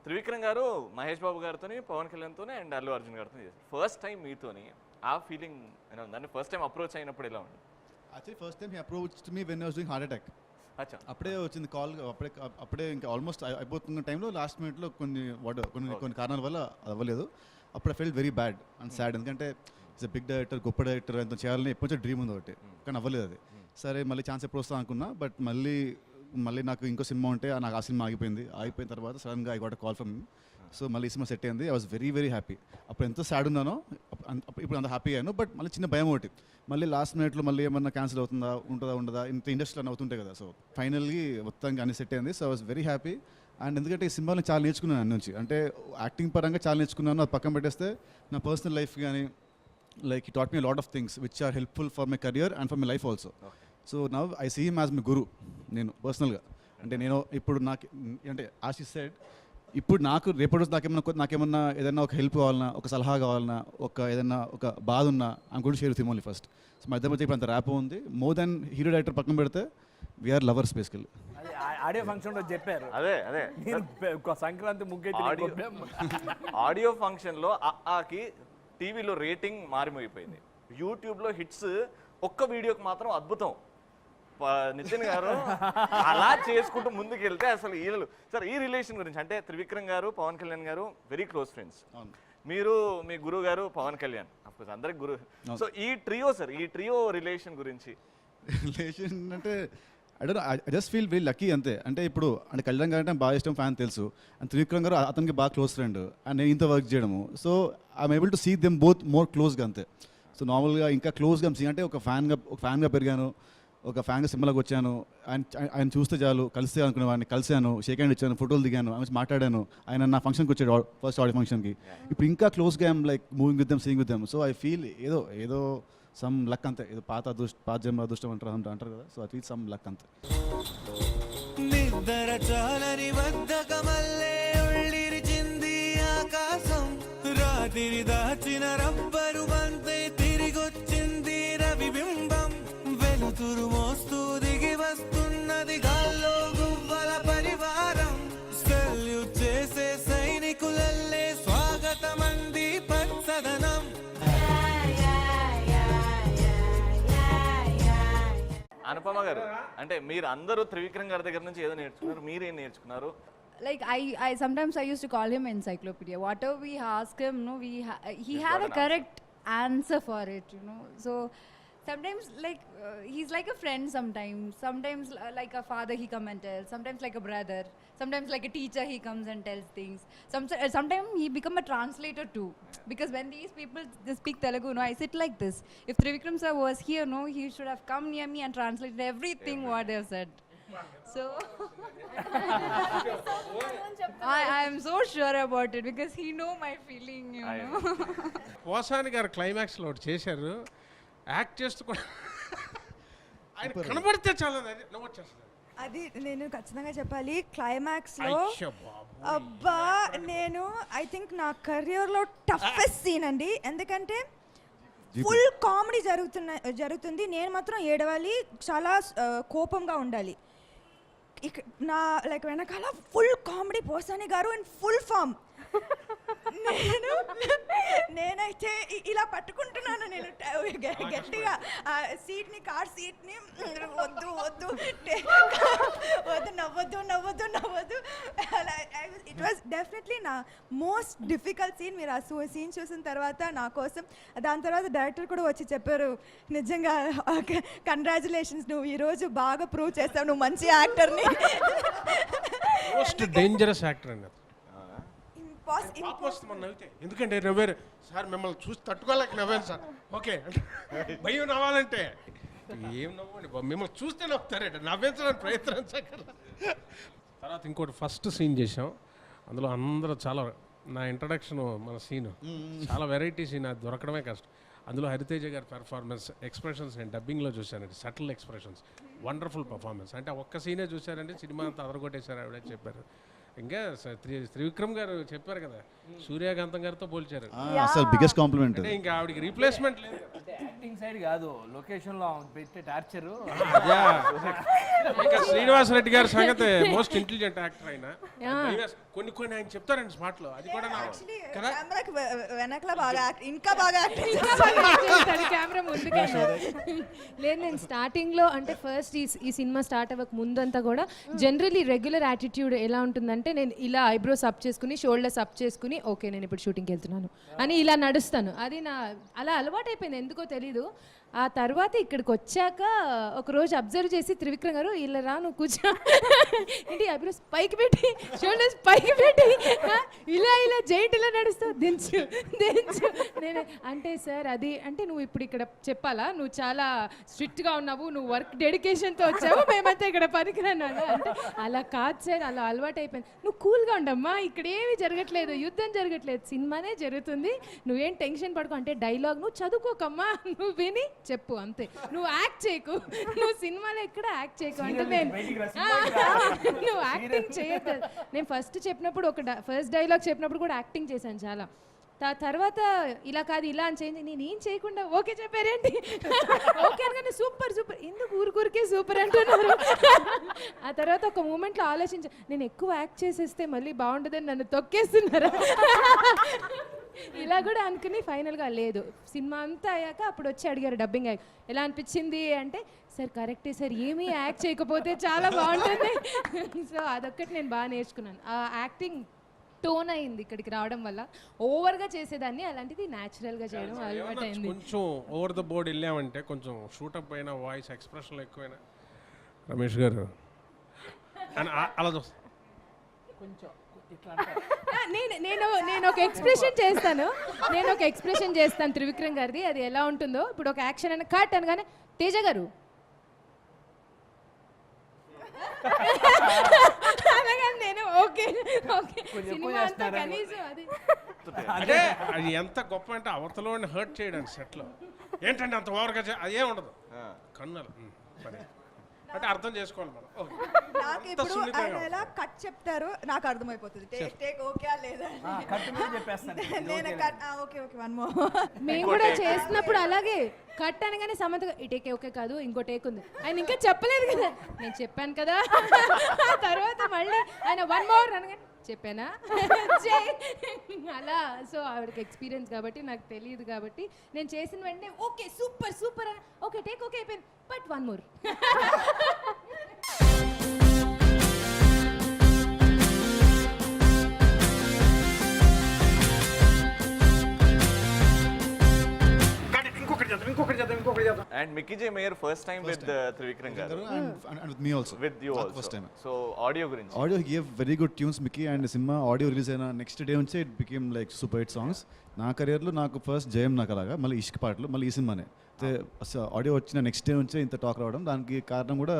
త్రివిక్రమ్ గారు మహేష్ బాబు గారితో, పవన్ కళ్యాణ్తోనే అండ్ అల్లు అర్జున్ గారితో చేశారు. ఫస్ట్ టైం మీతోని ఆ ఫీలింగ్ ఎలా ఉంది? అంటే ఫస్ట్ టైం అప్రోచ్ అయినప్పుడు ఎలా ఉంది? Actually first time he approached me when I was doing heart attack. అప్పుడే వచ్చింది కాల్, అప్పుడే ఇంకా ఆల్మోస్ట్ అయిపోతున్న టైంలో లాస్ట్ మినిట్లో కొన్ని కారణాల వల్ల అవ్వలేదు. అప్పుడు I felt very bad and sad, ఎందుకంటే ఇట్స్ ఎ బిగ్ డైరెక్టర్, గొప్ప డైరెక్టర్, అంత చేయాలని ఎప్పటి నుంచో డ్రీమ్ ఉంది ఒకటి, కానీ అవ్వలేదు అది. సరే మళ్ళీ ఛాన్స్ ఎప్పుడు వస్తా అనుకున్నా, బట్ మళ్ళీ నాకు ఇంకో సినిమా ఉంటే నాకు ఆ సినిమా ఆగిపోయిన తర్వాత సడన్గా I got a call from him. So మళ్ళీ ఈ సినిమా సెట్ అయింది. I was very very happy. అప్పుడు ఎంత సాడ్ ఉన్నానో ఇప్పుడు అంత హ్యాపీ అయ్యాను. బట్ మళ్ళీ చిన్న భయం ఒకటి, మళ్ళీ లాస్ట్ మినిట్లో మళ్ళీ ఏమన్నా క్యాన్సిల్ అవుతుందా, ఉండదా, ఇంత ఇండస్ట్రీలో అవుతుంటాయి కదా. సో ఫైనల్లీ మొత్తం అన్ని సెట్ అయింది. So I was very happy. And ఎందుకంటే ఈ సినిమాని చాలా నేర్చుకున్నాను అన్ని నుంచి, అంటే యాక్టింగ్ పరంగా చాలా నేర్చుకున్నాను. అది పక్కన పెట్టేస్తే నా పర్సనల్ లైఫ్ కానీ లైక్ ఈ taught me lot of things which are helpful for my career and for my life also. So now I see him as my guru. నేను పర్సనల్గా అంటే నేను ఇప్పుడు నాకు అంటే ఆశిష్ సెడ్, ఇప్పుడు నాకు రేపటి రోజు నాకేమన్నా ఏదైనా ఒక హెల్ప్ కావాలన్నా, ఒక సలహా కావాలన్నా, ఏదైనా ఒక బాధ ఉన్నా I'm going to share with him only first. So మా ఇద్దరి మధ్య ఇప్పుడు అంత ర్యాప్ ఉంది. మోర్ దాన్ హీరో డైరెక్టర్ పక్కన పెడితే వీఆర్ లవర్స్ బేసికల్లీ. ఆడియో ఫంక్షన్లో చెప్పారు. అదే సంక్రాంతి ముగ్గు ఆడియో ఫంక్షన్లో ఆకి టీవీలో రేటింగ్ మారిపోయిపోయింది. యూట్యూబ్లో హిట్స్ ఒక్క వీడియోకి మాత్రం అద్భుతం. నితిన్ గారు అలా చేసుకుంటూ ముందుకు వెళ్తే అసలు వీళ్ళు సార్ ఈ రిలేషన్ గురించి, అంటే త్రివిక్రమ్ గారు, పవన్ కళ్యాణ్ గారు వెరీ క్లోజ్ ఫ్రెండ్స్. మీరు మీ గురువు గారు పవన్ కళ్యాణ్, అఫ్కోర్స్ అందరికి గురువు. సో ఈ ట్రియో రిలేషన్ గురించి. రిలేషన్ అంటే I just feel very lucky అంతే. అంటే ఇప్పుడు అంటే కళ్యాణ్ గారు అంటే బాగా ఇష్టం, ఫ్యాన్ తెలుసు. అండ్ త్రివిక్రమ్ గారు అతనికి బాగా క్లోజ్ ఫ్రెండ్, అండ్ నేను ఇంత వర్క్ చేయడము. So I'm able to see them both more క్లోజ్గా అంతే. సో నార్మల్గా ఇంకా క్లోజ్గా అంటే ఒక ఫ్యాన్గా పెరిగాను. ఒక ఫ్యాన్గా సినిమాలోకి వచ్చాను, ఆయన చూస్తే చాలు కలిస్తే అనుకునే వాడిని కలిశాను, షేక్ హ్యాండ్ ఇచ్చాను, ఫోటోలు దిగాను, ఆయన మాట్లాడాను, ఆయన నా ఫంక్షన్కి వచ్చాడు ఫస్ట్ ఆడియో ఫంక్షన్కి. ఇప్పుడు ఇంకా క్లోజ్గా I'm like moving with them, seeing with them. So I feel ఏదో సమ్ లక్ అంతే, ఏదో పాత జన్మ అదృష్టం అంటారు కదా. So I feel some luck అంతే. నిద్ర చాలని బద్ధకమల్లే ఉళ్ళిరిచింది ఆకాశం, రాత్రి దాచిన రబ్బరు బంతే తిరిగొచ్చింది రవిబింబం, వెలుతురు మోస్తూ దిగి వస్తున్నది గాల్లో గువ్వల పరివారం, సెల్యూట్ చేసే సైనికులల్లే స్వాగతమంది పచ్చదనం. అనుపమ గారు, అంటే మీరు అందరూ త్రివిక్రమ్ గారి దగ్గర నుంచి ఏదో నేర్చుకున్నారు, మీరేం నేర్చుకున్నారు? Like I sometimes I used to call him encyclopedia. Whatever we ask him, no, he have a correct answer for it, you know. So sometimes like he's like a friend sometimes like a father he come and tell, sometimes like a brother, sometimes like a teacher he comes and tells things, sometimes he become a translator too, because when these people they speak Telugu, no, I sit like this. If Trivikram sir was here, no, he should have come near me and translated everything what they have said. So I am so sure about it because he know my feeling, you know. Posani గారు క్లైమాక్స్లో ఒకటి చేశారు, act చేస్తూ కూడా ఆయన కనబడితే చాలా నవ్వు వచ్చేస్తుంది. అది నేను ఖచ్చితంగా చెప్పాలి, క్లైమాక్స్లో అబ్బా నేను ఐ థింక్ నా కెరియర్లో టఫెస్ట్ సీన్ అండి. ఎందుకంటే ఫుల్ కామెడీ జరుగుతుంది, నేను మాత్రం ఏడవాలి, చాలా కోపంగా ఉండాలి. నా లైక్ వెనకాల ఫుల్ కామెడీ పోసాని గారు అండ్ ఫుల్ ఫామ్. నేనైతే ఇలా పట్టుకుంటున్నాను, నేను గట్టిగా సీట్ని, కార్ సీట్ని, వద్దు నవ్వద్దు. ఇట్ వాజ్ డెఫినెట్లీ నా మోస్ట్ డిఫికల్ట్ సీన్. మీరు ఆ సీన్ చూసిన తర్వాత నా కోసం, దాని తర్వాత డైరెక్టర్ కూడా వచ్చి చెప్పారు, నిజంగా కంగ్రాచులేషన్స్, నువ్వు ఈరోజు బాగా ప్రూవ్ చేస్తావు, నువ్వు మంచి యాక్టర్ని. మోస్ట్ డేంజరస్ యాక్టర్ అండి. ఎందుకంటే నవ్వారు సార్, మిమ్మల్ని చూసి తట్టుకోలేక నవ్వాను సార్. ఓకే భయం నవ్వాలంటే ఏం నవ్వండి, మిమ్మల్ని చూస్తే నవ్వుతారంటే నవ్వించడానికి ప్రయత్నించగల. తర్వాత ఇంకోటి ఫస్ట్ సీన్ చేసాం, అందులో అందరూ చాలా, నా ఇంట్రడక్షన్ మన సీను చాలా వెరైటీ సీన్, అది దొరకడమే కష్టం. అందులో హరితేజ గారి పెర్ఫార్మెన్స్, ఎక్స్ప్రెషన్స్ నేను డబ్బింగ్లో చూశానండి, సటిల్ ఎక్స్ప్రెషన్స్, వండర్ఫుల్ పర్ఫార్మెన్స్. అంటే ఒక్క సీనే చూశారంటే సినిమా అంతా అదరగొట్టేశారు ఆవిడ చెప్పారు. ఇంకా త్రివిక్రమ్ గారు చెప్పారు కదా, సూర్యకాంతం గారితో పోల్చారు, అసలు బిగ్గెస్ట్ కాంప్లిమెంట్. అంటే ఇంకా ఆవిడకి రీప్లేస్మెంట్ లేదు. యాక్టింగ్ సైడ్ కాదు, లొకేషన్లో పెట్టే టార్చరు. ఇంకా శ్రీనివాస్ రెడ్డి గారి సంగతి మోస్ట్ ఇంటెలిజెంట్ యాక్టర్ అయినా కొన్ని ఆయన చెప్తారండి స్మార్ట్ లో, అది కూడా వెనకల బాగా ఇంకా బాగా కెమెరా ముందుకే. లేదు, నేను స్టార్టింగ్లో అంటే ఫస్ట్ ఈ సినిమా స్టార్ట్ అవ్వక ముందంతా కూడా జనరలీ రెగ్యులర్ యాటిట్యూడ్ ఎలా ఉంటుందంటే, నేను ఇలా ఐబ్రోస్ అప్ చేసుకుని, షోల్డర్స్ అప్ చేసుకుని, ఓకే నేను ఇప్పుడు షూటింగ్కి వెళ్తున్నాను అని ఇలా నడుస్తాను. అది అలా అలవాటు అయిపోయింది, ఎందుకో తెలీదు. ఆ తర్వాత ఇక్కడికి వచ్చాక ఒకరోజు అబ్జర్వ్ చేసి, త్రివిక్రమ్ గారు ఇలా రా, నువ్వు కూర్చో, ఏంటి ఐబ్రోస్ పైకి పెట్టి, షోల్డర్స్ పైకి పెట్టి, ఇలా జైంట్ ఇలా నడుస్తావు, దించు. నేను అంటే సార్ అది అంటే నువ్వు ఇప్పుడు ఇక్కడ చెప్పాలా, నువ్వు చాలా స్ట్రిక్ట్గా ఉన్నావు, నువ్వు వర్క్ డెడికేషన్తో వచ్చావు, మేమంతా ఇక్కడ పనికిరాను అంటే, అలా కాదు సార్, అలా అలవాటు అయిపోయింది, నువ్వు కూల్గా ఉండమ్మా, ఇక్కడ ఏమీ జరగట్లేదు, యుద్ధం జరగట్లేదు, సినిమానే జరుగుతుంది, నువ్వేం టెన్షన్ పడుకో. అంటే డైలాగ్ నువ్వు చదువుకోకమ్మా, నువ్వు విని చెప్పు అంతే, నువ్వు యాక్ట్ చేయకు, నువ్వు సినిమాలో ఎక్కడ యాక్ట్ చేయకు అంటే, నువ్వు యాక్టింగ్ చేయొద్దు. నేను ఫస్ట్ చెప్పినప్పుడు ఫస్ట్ డైలాగ్ చెప్పినప్పుడు కూడా యాక్టింగ్ చేశాను చాలా. తర్వాత ఇలా కాదు ఇలా అని చేంజ్, నేను ఏం చేయకుండా ఓకే చెప్పారేంటి, ఓకే అనగానే సూపర్ ఎందుకు ఊరికే సూపర్ అంటున్నారు. ఆ తర్వాత ఒక మూమెంట్లో ఆలోచించా, నేను ఎక్కువ యాక్ట్ చేసేస్తే మళ్ళీ బాగుంటుందని నన్ను తొక్కేస్తున్నారా, ఇలా కూడా అనుకుని ఫైనల్గా లేదు. సినిమా అంతా అయ్యాక అప్పుడు వచ్చి అడిగారు డబ్బింగ్ ఎలా అనిపించింది అంటే, సార్ కరెక్టే సార్, ఏమీ యాక్ట్ చేయకపోతే చాలా బాగుంటుంది. సో అదొక్కటి నేను బాగా నేర్చుకున్నాను. ఆ యాక్టింగ్ టోన్ అయింది ఇక్కడికి రావడం వల్ల. ఓవర్గా చేసేదాన్ని, అలాంటిది న్యాచురల్గా చేయడం అలవాటు అయింది. కొంచెం ఓవర్ ద బోర్డ్ వెళ్ళామంటే కొంచెం షూటప్ అయినా, వాయిస్ ఎక్స్ప్రెషన్లు ఎక్కువైనా, రమేష్ గారు అలా చూస్తా కొంచెం నేను ఒక ఎక్స్ప్రెషన్ చేస్తాను త్రివిక్రమ్ గారిది, అది ఎలా ఉంటుందో. ఇప్పుడు ఒక యాక్షన్ అని కట్ అనగానే తేజ గారు అనగానే నేను ఓకే ఓకే సినిమా అంతా కనీసం అది అంటే అది ఎంత గొప్ప అంటే అవతలని హర్ట్ చేయడానికి సెట్లో ఏంటంటే అంత ఓవర్గా అదే ఉండదు కన్నులు సరే అంటే అర్థం చేసుకోవాలి మనం. నాకు ఇప్పుడు ఆయన ఎలా కట్ చెప్తారో నాకు అర్థమైపోతుంది. టేక్ ఓకే లేదా నేను cut okay okay one more. మేము కూడా చేసినప్పుడు అలాగే కట్ అనగానే సమంత ఈ టేక్ ఓకే కాదు ఇంకో టేక్ ఉంది ఆయన ఇంకా చెప్పలేదు కదా నేను చెప్పాను కదా తర్వాత మళ్ళీ ఆయన వన్ మోర్ అనగానే చెప్పానా అలా. సో ఆవిడకి ఎక్స్పీరియన్స్ కాబట్టి నాకు తెలియదు కాబట్టి నేను చేసిన వెంటనే okay super super okay take okay అయిపోయింది but one more. And Mickey J. Mayer first time with Trivikram garu. And with me also. With you also. First time. So audio gurinchi. Audio, he gave very good tunes, Mickey, and cinema audio release అయిన next day నుంచి it became like super hit songs. నా కెరియర్లో నాకు first జయం నాకు అలాగా, మళ్ళీ ఇష్క్ పాటలు, మళ్ళీ ఈ సినిమానే. ఆడియో వచ్చిన నెక్స్ట్ డే నుంచే ఇంత టాక్ రావడం, దానికి కారణం కూడా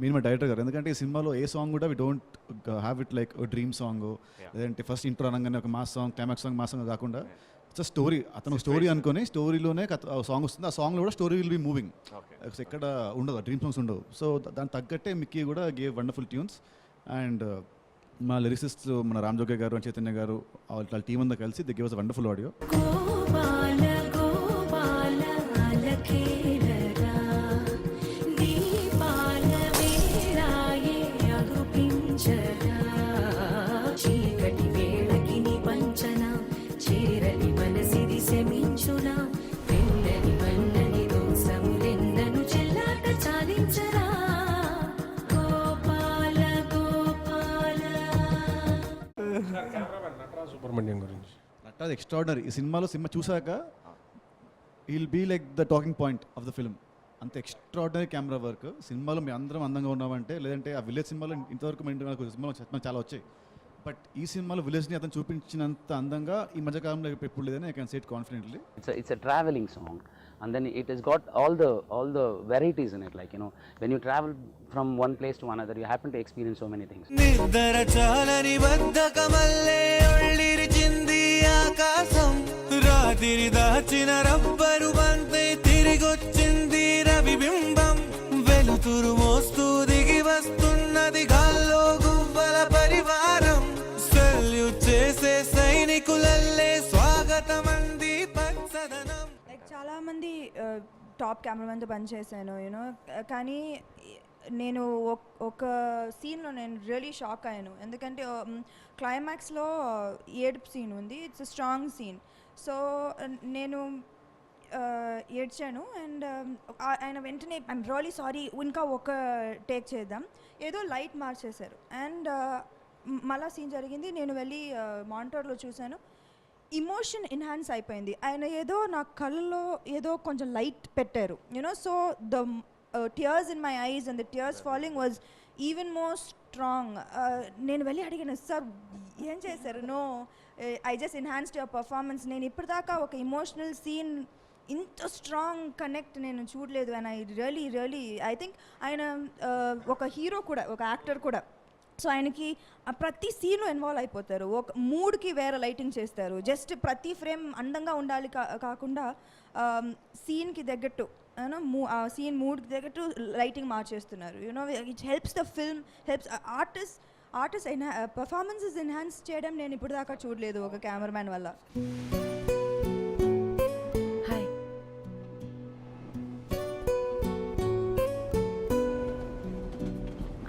మీరు మా డైరెక్టర్ గారు. ఎందుకంటే ఈ సినిమాలో ఏ సాంగ్ కూడా we don't have it like dream song, లేదంటే ఫస్ట్ ఇంట్రో అనగానే ఒక mass song, climax song, mass song కాకుండా ఇట్స్ స్టోరీ. అతను స్టోరీ అనుకొని స్టోరీలోనే సాంగ్ వస్తుంది, ఆ సాంగ్లో కూడా స్టోరీ విల్ బీ మూవింగ్, ఎక్కడ ఉండదు, డ్రీమ్ సాంగ్స్ ఉండవు. సో దానికి తగ్గట్టే మిక్కీ కూడా గేవ్ వండర్ఫుల్ ట్యూన్స్. అండ్ మా లిరిసిస్ట్ మన రామ్ జోగే గారు, చైతన్య గారు, వాళ్ళ టీం అంతా కలిసి the give us a wonderful audio. Gopala Gopala అలకేలరా దీపాల వేళాయే అగుపించరా చీకటి వేళకి నీ పంచన చేరని మనసిది శమించునా వెన్నని వన్నని దోసములెన్నను చెల్లాట చాలించరా గోపాల గోపాల. సుబ్రహ్మణ్యం గురించి నటరాజ్ ఎక్స్ట్రాడినరీ. ఈ సినిమాలో సినిమా చూసాక will be like the talking point of the film. అంత ఎక్స్ట్రాడినరీ కెమెరా వర్క్. సినిమాలో మేము అందరం అందంగా ఉన్నామంటే, లేదంటే ఆ విలేజ్ సినిమాలో ఇంతవరకు మేము సినిమాలో చాలా వచ్చాయి, బట్ ఈ సినిమాలో విలేజ్ని అతను చూపించినంత అందంగా ఈ మధ్యకాలంలో ఎప్పుడు లేదని I can say it confidently. It's a traveling song, and then it has got all the varieties in it, like, you know, when you travel from one place to another you happen to experience so many things. నిద్ర చాలని బద్ధకమల్లే ఒళ్ళిరిచింది ఆకాశం రాత్రి దాచిన rubber బంతే తిరిగొచ్చింది రవిబింబం వెలుతురు మోస్తూ దిగి వస్తున్నది గాల్లో గువ్వల పరివారం సెల్యూట్ చేసే సైనికులల్లే స్వాగతమంది పచ్చదనం. లైక్ చాలామంది టాప్ కెమెరామెన్తో పనిచేశాను యూనో, కానీ నేను ఒక సీన్లో నేను రియలీ షాక్ అయ్యాను. ఎందుకంటే క్లైమాక్స్లో ఏడుపు సీన్ ఉంది, it's a strong scene. So నేను ఏడ్చాను అండ్ ఆయన వెంటనే ఐఎమ్ రియలీ సారీ ఇంకా ఒక టేక్ చేద్దాం, ఏదో లైట్ మార్చేశారు అండ్ మళ్ళా సీన్ జరిగింది. నేను వెళ్ళి మానిటర్లో చూశాను, ఇమోషన్ ఎన్హాన్స్ అయిపోయింది. ఆయన ఏదో నా కళ్ళలో ఏదో కొంచెం లైట్ పెట్టారు you know, so the tears in my eyes and the tears falling was even more strong. నేను వెళ్ళి అడిగాను, సార్ ఏం చేశారు? No, I just enhanced your performance. నేను ఇప్పటిదాకా ఒక ఇమోషనల్ సీన్ ఇంత స్ట్రాంగ్ కనెక్ట్ నేను చూడలేదు. And I really I think ఆయన ఒక హీరో కూడా, ఒక యాక్టర్ కూడా. సో ఆయనకి ప్రతి సీన్లో ఇన్వాల్వ్ అయిపోతారు, ఒక మూడ్కి వేరే లైటింగ్ చేస్తారు. జస్ట్ ప్రతి ఫ్రేమ్ అందంగా ఉండాలి కాకుండా సీన్కి తగ్గట్టు ఆ సీన్ మూడ్కి తగ్గట్టు లైటింగ్ మార్చేస్తున్నారు you know. It helps the film, helps artist performances enhance చేయడం నేను ఇప్పుడు దాకా చూడలేదు ఒక కెమెరామ్యాన్ వల్ల. హాయ్,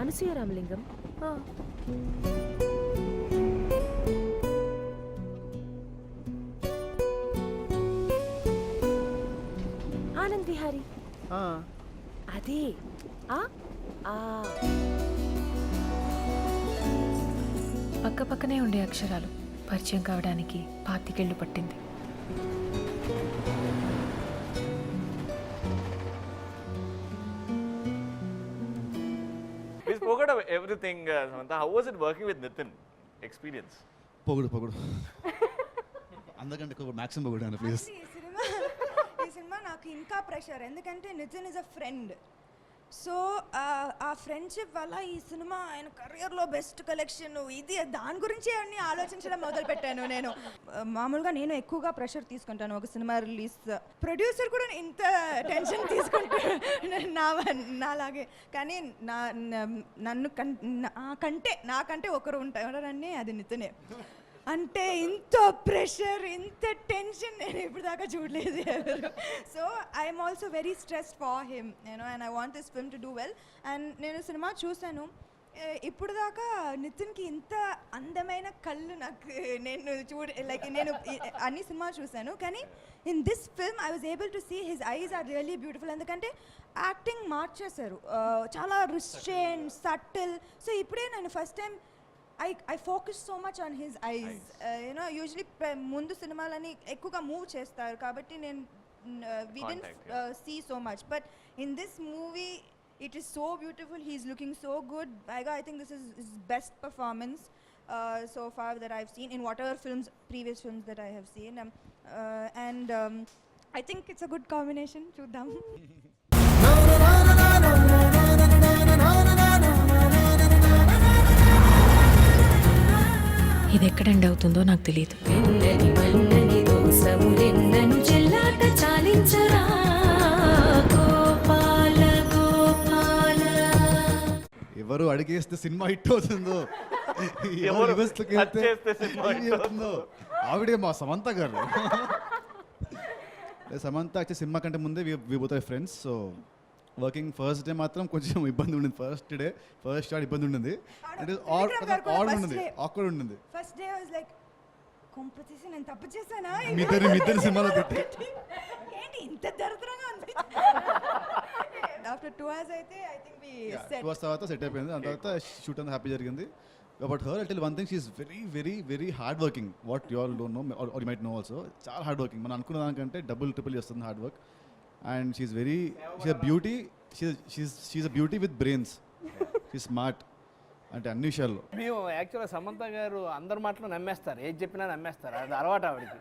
అనసూయ రామలింగం. ఆనంద్ విహారీ. అదే పక్క పక్కనే ఉండే అక్షరాలు పరిచయం కావడానికి 25 ఏళ్ళు పట్టింది. We spoke about everything, Samantha. How was it working with Nitin? Experience? పొగుడు అందకంటే మ్యాక్సిమం పొగుడు అని ప్లీజ్. ఈ సినిమా నాకు ఇంకా ప్రెషర్, ఎందుకంటే Nitin is a friend. So ఆ ఫ్రెండ్షిప్ వల్ల ఈ సినిమా ఆయన కెరియర్లో బెస్ట్ కలెక్షన్ ఇది దాని గురించి అన్ని ఆలోచించడం మొదలుపెట్టాను నేను. మామూలుగా నేను ఎక్కువగా ప్రెషర్ తీసుకుంటాను ఒక సినిమా రిలీజ్. ప్రొడ్యూసర్ కూడా ఇంత టెన్షన్ తీసుకుంటాను నాలాగే. కానీ నాకంటే ఒకరు ఉంటారని అది నితనే. అంటే ఇంత ప్రెషర్ ఇంత టెన్షన్ నేను ఇప్పుడు దాకా చూడలేదు ఎవరు. So I'm also very stressed for him and I want this film to do well. And నేను సినిమా చూశాను, ఇప్పుడు దాకా నితిన్కి ఇంత అందమైన కళ్ళు నాకు నేను నేను అన్ని సినిమా చూశాను, కానీ in this film I was able to see his eyes are really beautiful. ఎందుకంటే యాక్టింగ్ మార్చేశారు, చాలా రిస్ట్రెయిన్ సటిల్. సో ఇప్పుడే నేను first time I focus so much on his eyes. Usually mundu cinemaలని ఎక్కువగా మూవ్ చేస్తారు కాబట్టి నేను we didn't see so much, but in this movie it is so beautiful. He's looking so good. I think this is his best performance so far that I've seen in whatever previous films that I have seen. I think it's a good combination. చూద్దాం. ఇది ఎక్కడ end అవుతుందో నాకు తెలియదు. ఎవరు అడిగేస్తే cinema hit అవుతుందో, ఆవిడే మా సమంత గారు. సమంత వచ్చే సినిమా కంటే ముందే we both are friends. So working first day మాత్రం కొంచెం ఇబ్బంది ఉండింది. ఫస్ట్ షాట్ ఇబ్బంది ఉండింది, అంటే ఆక్వర్డ్ ఉండింది. First day was like competition, నేను తప్పు చేశానా? మిద్దరు సినిమాలో పెట్టి ఏంటి ఇంత దరిద్రంగా ఉంది. ఆఫ్టర్ 2 hours అయితే I think we set 2 hours తర్వాత సెట్ అయిపోయింది. దాని తర్వాత షూట్ అంతా హ్యాపీ జరిగింది. But her I tell one thing, she is very very very hard working. What you all don't know or you might know also. చాలా hard working, మనం అనుకున్న దానికంటే డబుల్ ట్రిపుల్ చేస్తుంది hard work. And she's a beauty. She's a beauty with brains. She's smart. అంటే అన్ని విషయాల్లో మేము యాక్చువల్గా సమంత గారు అందరి మాటలు నమ్మేస్తారు, ఏది చెప్పినా నమ్మేస్తారు. అది అలవాటు ఆవిడకి.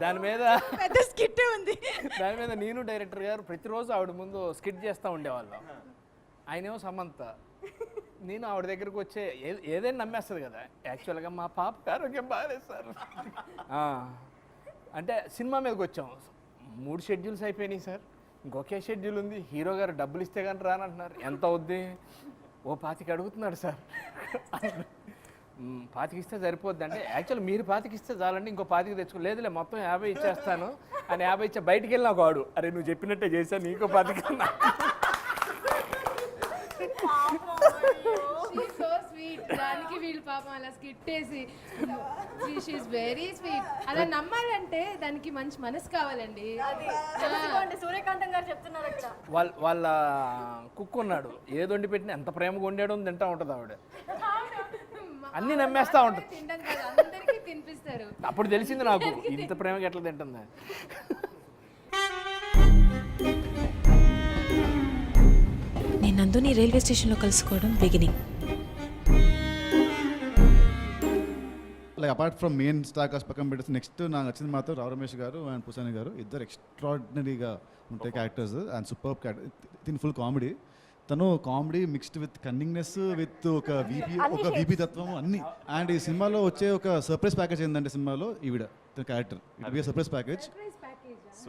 దాని మీద పెద్ద స్కిట్ ఉంది. దాని మీద నేను డైరెక్టర్ గారు ప్రతిరోజు ఆవిడ ముందు స్కిట్ చేస్తూ ఉండేవాళ్ళం. ఆయనేమో సమంత, నేను ఆవిడ దగ్గరకు వచ్చే ఏదైనా నమ్మేస్తుంది కదా. యాక్చువల్గా మా పాప ఆరోగ్యం బాగాలేదు సార్ అంటే సినిమా మీదకి వచ్చాం. 3 షెడ్యూల్స్ అయిపోయినాయి సార్, ఇంకొకే షెడ్యూల్ ఉంది. హీరో గారు డబ్బులు ఇస్తే కానీ రానంటున్నారు. ఎంత అవుద్ది? 25 అడుగుతున్నాడు సార్. 25 ఇస్తే సరిపోద్ది అంటే, యాక్చువల్ మీరు 25 ఇస్తే చాలండి, ఇంకో 25 తెచ్చుకో. లేదులే మొత్తం 50 ఇచ్చేస్తాను అని 50 ఇచ్చా. బయటికి వెళ్ళిన ఒక వాడు, అరే నువ్వు చెప్పినట్టే చేశాను, నీకో 25 అన్నా. దానికి వీళ్ళు పాపం అలా స్కిట్ వేసి, షీఈస్ వెరీ స్వీట్. అలా నమ్మాలంటే దానికి మంచి మనసు కావాలండి. సూర్యకాంతం గారు చెప్తున్నారు అక్కడ. వాళ్ళ కుక్ ఉన్నాడు, ఏది వండి పెట్టినా ఎంత ప్రేమగా వండాడో తింటా ఉంటుంది ఆవిడ. అన్నీ నమ్మేస్తా ఉంటుంది. అందరికీ తినిపిస్తారు. అప్పుడు తెలిసింది నాకు ఇంత ప్రేమగా ఎట్లా తింటుందా. నేను నందుని రైల్వే స్టేషన్లో కలుసుకోవడం beginning. Like apart from main star cast పక్కన పెట్టేసి నెక్స్ట్ నాకు నచ్చింది మాత్రం రావు రమేష్ గారు అండ్ పుసాని గారు. ఇద్దరు ఎక్స్ట్రాడినరీగా ఉంటాయి క్యారెక్టర్స్ అండ్ సూపర్ క్యారెక్టర్. దీని ఫుల్ కామెడీ. తను comedy mixed with cunningness with ఒక వీపీ తత్వం అన్ని. అండ్ ఈ సినిమాలో వచ్చే ఒక సర్ప్రైజ్ ప్యాకేజ్ ఏంటంటే సినిమాలో ఈవిడ తన character it be surprise package.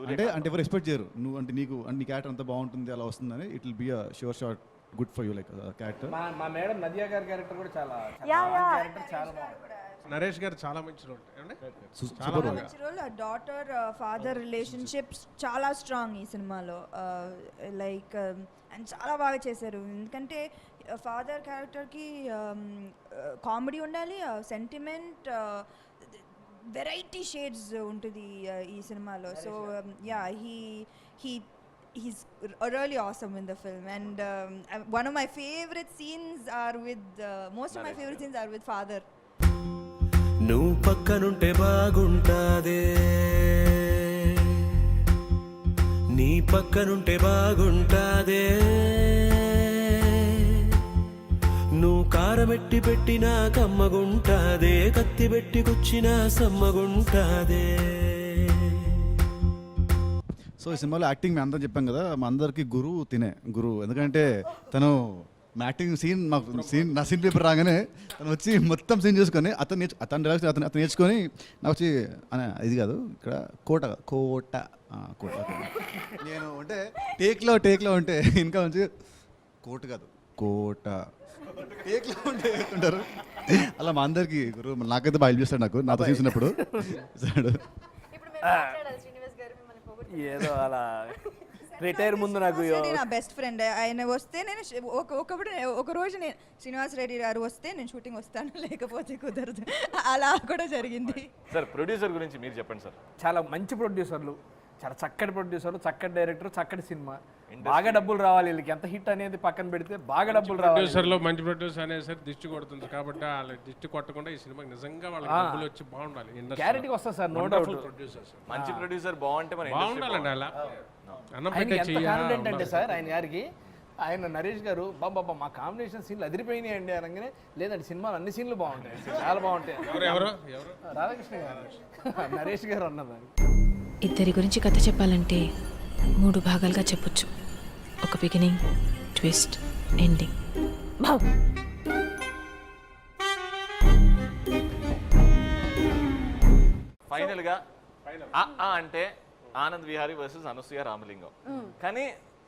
అంటే ఎవరు ఎక్స్పెక్ట్ చేయరు నువ్వు అంటే నీకు నీ క్యారెక్టర్ అంతా బాగుంటుంది అలా వస్తుందని. It will be a sure shot good for you like character. మా మేడం నదియా గారి క్యారెక్టర్ కూడా చాలా బాగుంది. నరేష్ గారు చాలా మంచి రోల్, చాలా మంచి రోల్. డాటర్ ఫాదర్ రిలేషన్షిప్స్ చాలా స్ట్రాంగ్ ఈ సినిమాలో. లైక్ అండ్ చాలా బాగా చేశారు. ఎందుకంటే ఫాదర్ క్యారెక్టర్కి కామెడీ ఉండాలి, సెంటిమెంట్, వెరైటీ షేడ్స్ ఉంటుంది ఈ సినిమాలో. So yeah he's really awesome in the film, and one of my favorite scenes are with most of my favorite scenes are with father. నువ్వు పక్కనుంటే బాగుంటాదే, నీ పక్కనుంటే బాగుంటాదే, నువ్వు కారమెట్టి పెట్టినా కమ్మగుంటాదే, కత్తి పెట్టి కుచ్చినా సమ్మగుంటాదే. సో ఈ సినిమాలో యాక్టింగ్ మేము అందరం చెప్పాం కదా, మా అందరికి గురువు ఎందుకంటే తను మా యాక్టింగ్ సీన్ నా సీన్ పేపర్ రాగానే తను వచ్చి మొత్తం సీన్ చేసుకొని అతను నేర్చుకొని నాకు వచ్చి ఇది కాదు ఇక్కడ కోట నేను అంటే టేక్లో ఉంటే ఇంకా వచ్చి కోట టేక్లో ఉంటే ఉంటారు. అలా మా అందరికి గురువు నాకైతే బాగా హెల్ప్ చేస్తాడు, నాతో చూసినప్పుడు ఏదో అలా రిటైర్ ముందు నాకు నా బెస్ట్ ఫ్రెండ్ ఆయన వస్తే నేను ఒక రోజు నేను శ్రీనివాస్ రెడ్డి గారు వస్తే నేను షూటింగ్ వస్తాను, లేకపోతే కుదరదు. అలా కూడా జరిగింది. సార్ ప్రొడ్యూసర్ గురించి మీరు చెప్పండి సార్. చాలా మంచి ప్రొడ్యూసర్లు, చాలా చక్కటి ప్రొడ్యూసర్లు, చక్కటి డైరెక్టర్, చక్కటి సినిమా. బాగా డబ్బులు రావాలి వీళ్ళకి, ఎంత హిట్ అనేది పక్కన పెడితే బాగా డబ్బులు రావాలి. ప్రొడ్యూసర్లో మంచి ప్రొడ్యూసర్ అనేసరి దిష్టి కొడుతుంది కాబట్టి వాళ్ళ దిష్టి కొట్టకుండా ఈ సినిమాకి నిజంగా వాళ్ళకి డబ్బులు వచ్చి బాగుండాలి. గ్యారెంటీ వస్తుంది సార్, నో డౌట్. మంచి ప్రొడ్యూసర్ బాగుంటే మన బాగుండాలండి. అలా అంటే సార్ ఆయన గారికి ఆయన నరేష్ గారు బాబా మా కాంబినేషన్ సీన్లు అదిరిపోయినాయి అండి అనగానే, లేదండి సినిమాలు అన్ని సీన్లు బాగుంటాయి, చాలా బాగుంటాయి. రాధాకృష్ణ గారు, నరేష్ గారు అన్నదాన్ని. ఇద్దరి గురించి కథ చెప్పాలంటే 3 భాగాలుగా చెప్పొచ్చు. ఒక బిగినింగ్, ట్విస్ట్, ఎండింగ్. ఫైనల్ గా అంటే ఆనంద్ విహారీ వర్సెస్ అనసూయ రామలింగం. కానీ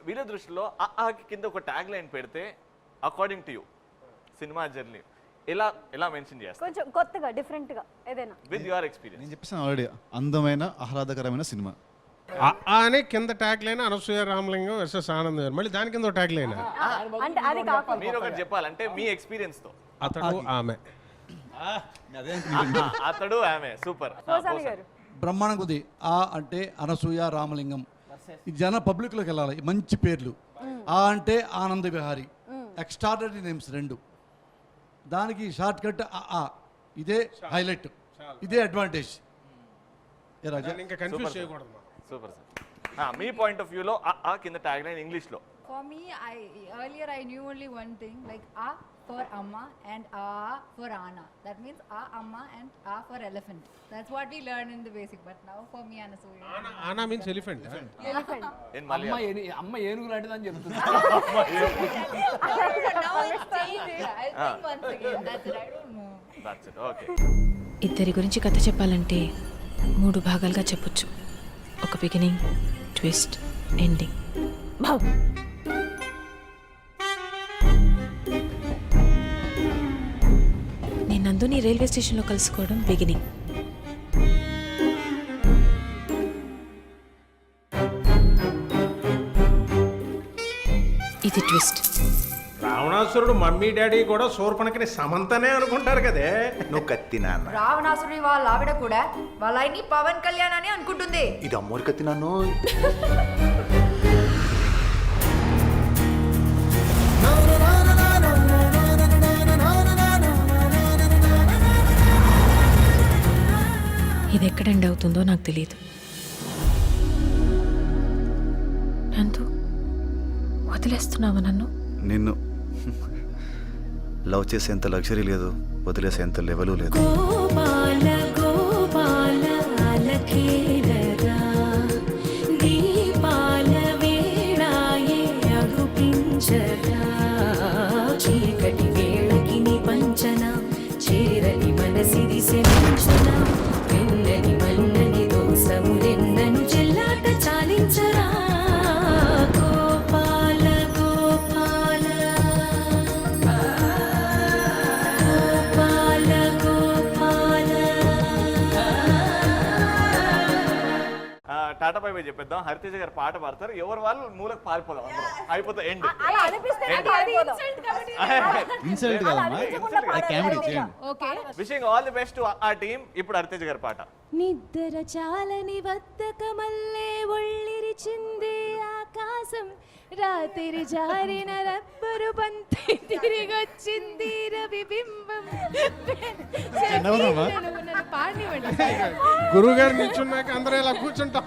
వీళ్ళ దృష్టిలో ఆకి కింద ఒక ట్యాగ్ లైన్ పెడితే according to you cinema journey ఎలా మెన్షన్ చేస్తారు? కొంచెం కొత్తగా డిఫరెంట్ గా ఏదైనా విత్ యువర్ ఎక్స్పీరియన్స్. నేను చెప్పేసాను ఆల్రెడీ, అందమైన ఆహ్లాదకరమైన సినిమా అని కింద tag line Anasuya Ramalingam versus Anand గారు, మళ్ళీ దాని కింద ట్యాగ్ లైన్ అంటే అది కాకుండా మీరు ఒకటి చెప్పాలంటే మీ ఎక్స్పీరియన్స్ తో. అతడు ఆమె అతడు ఆమె సూపర్ బ్రహ్మాండం కొద్ది. అంటే అనసూయ రామలింగం, ఈ జన పబ్లిక్లోకి వెళ్ళాలి. మంచి పేర్లు. అంటే ఆనంద్ విహారీ, ఎక్స్ట్రాడనరీ నేమ్స్ 2. దానికి షార్ట్ కట్ ఇదే హైలైట్, ఇదే అడ్వాంటేజ్. ఇంకా కన్ఫ్యూజ్ చేయకూడదు. Super sir. Me point of వ్యూలో కింద ట్యాగ్ లైన్ ఇంగ్లీష్ లో. For me, earlier I knew only one thing, like A for Amma and A for Anna. That means A Amma and A for elephant. That's what we learned in the basic. But now for me, Anasuya. Anna means elephant. Elephant. అమ్మ ఏనుగు లాంటిదని చెప్తుంది. Now it's changed. I'll think once again. That's it. I don't know. That's it. Okay. ఇద్దరి గురించి కథ చెప్పాలంటే 3 భాగాలుగా చెప్పొచ్చు. ఒక బిగినింగ్, ట్విస్ట్, ఎండింగ్. నేను నందుని రైల్వే స్టేషన్లో కలుసుకోవడం బిగినింగ్. ఇది ట్విస్ట్. రావణాసురుడు మమ్మీ డాడీ కూడా శూర్పణఖని సమంతనే అనుకుంటారు కదే. నువ్వు కత్తి నాన్న. రావణాసురుడి వాళ్ళ ఆవిడ కూడా వాళ్ళ ఆయన్ని పవన్ కళ్యాణ్ అని అనుకుంటుంది. ఇది అమ్మోరు కత్తి నాన్న. ఇది ఎక్కడ ఎండ్ అవుతుందో నాకు తెలియదు. నందు, వదిలేస్తున్నావా నన్ను? నిన్ను లవ్ చేసేంత లగ్జరీ లేదు, వదిలేసేంత లెవెలు లేదు. గోపాల గోపాల అలకేలరా దీపాల వేళాయే అగుపించరా చీకటి వేళకి నీ పంచన చేరని మనసిది సెంచన వెన్నని మన్నని దోసములెన్నను చెల్లాట చాలించరా Gopala Gopala Gopala Gopala. Tata bye bye చెప్పేద్దాం. హరితేజ గారు పాట పాడతారు, ఎవరు వాళ్ళు మూలకు పారిపోదాం, అందరం అయిపోతా. ఎండ్ అలా అనిపిస్తే ఇన్సల్ట్ కాదమ్మా, కామెడీ చేయండి. Okay, wishing all the best to ఆ టీమ్. ఇప్పుడు హరితేజ గారి పాట. నిద్ర చాలని వద్దకమల్లే ఒళ్ళిరిచింది ఆకాశం రాత్రి జారిన రబ్బరు బంతి తిరిగొచ్చింది రవిబింబం. నన్ను పాడినివ్వండి. గురువు గారు నిల్చున్నాక అందరూ ఇలా కూర్చుంటాం.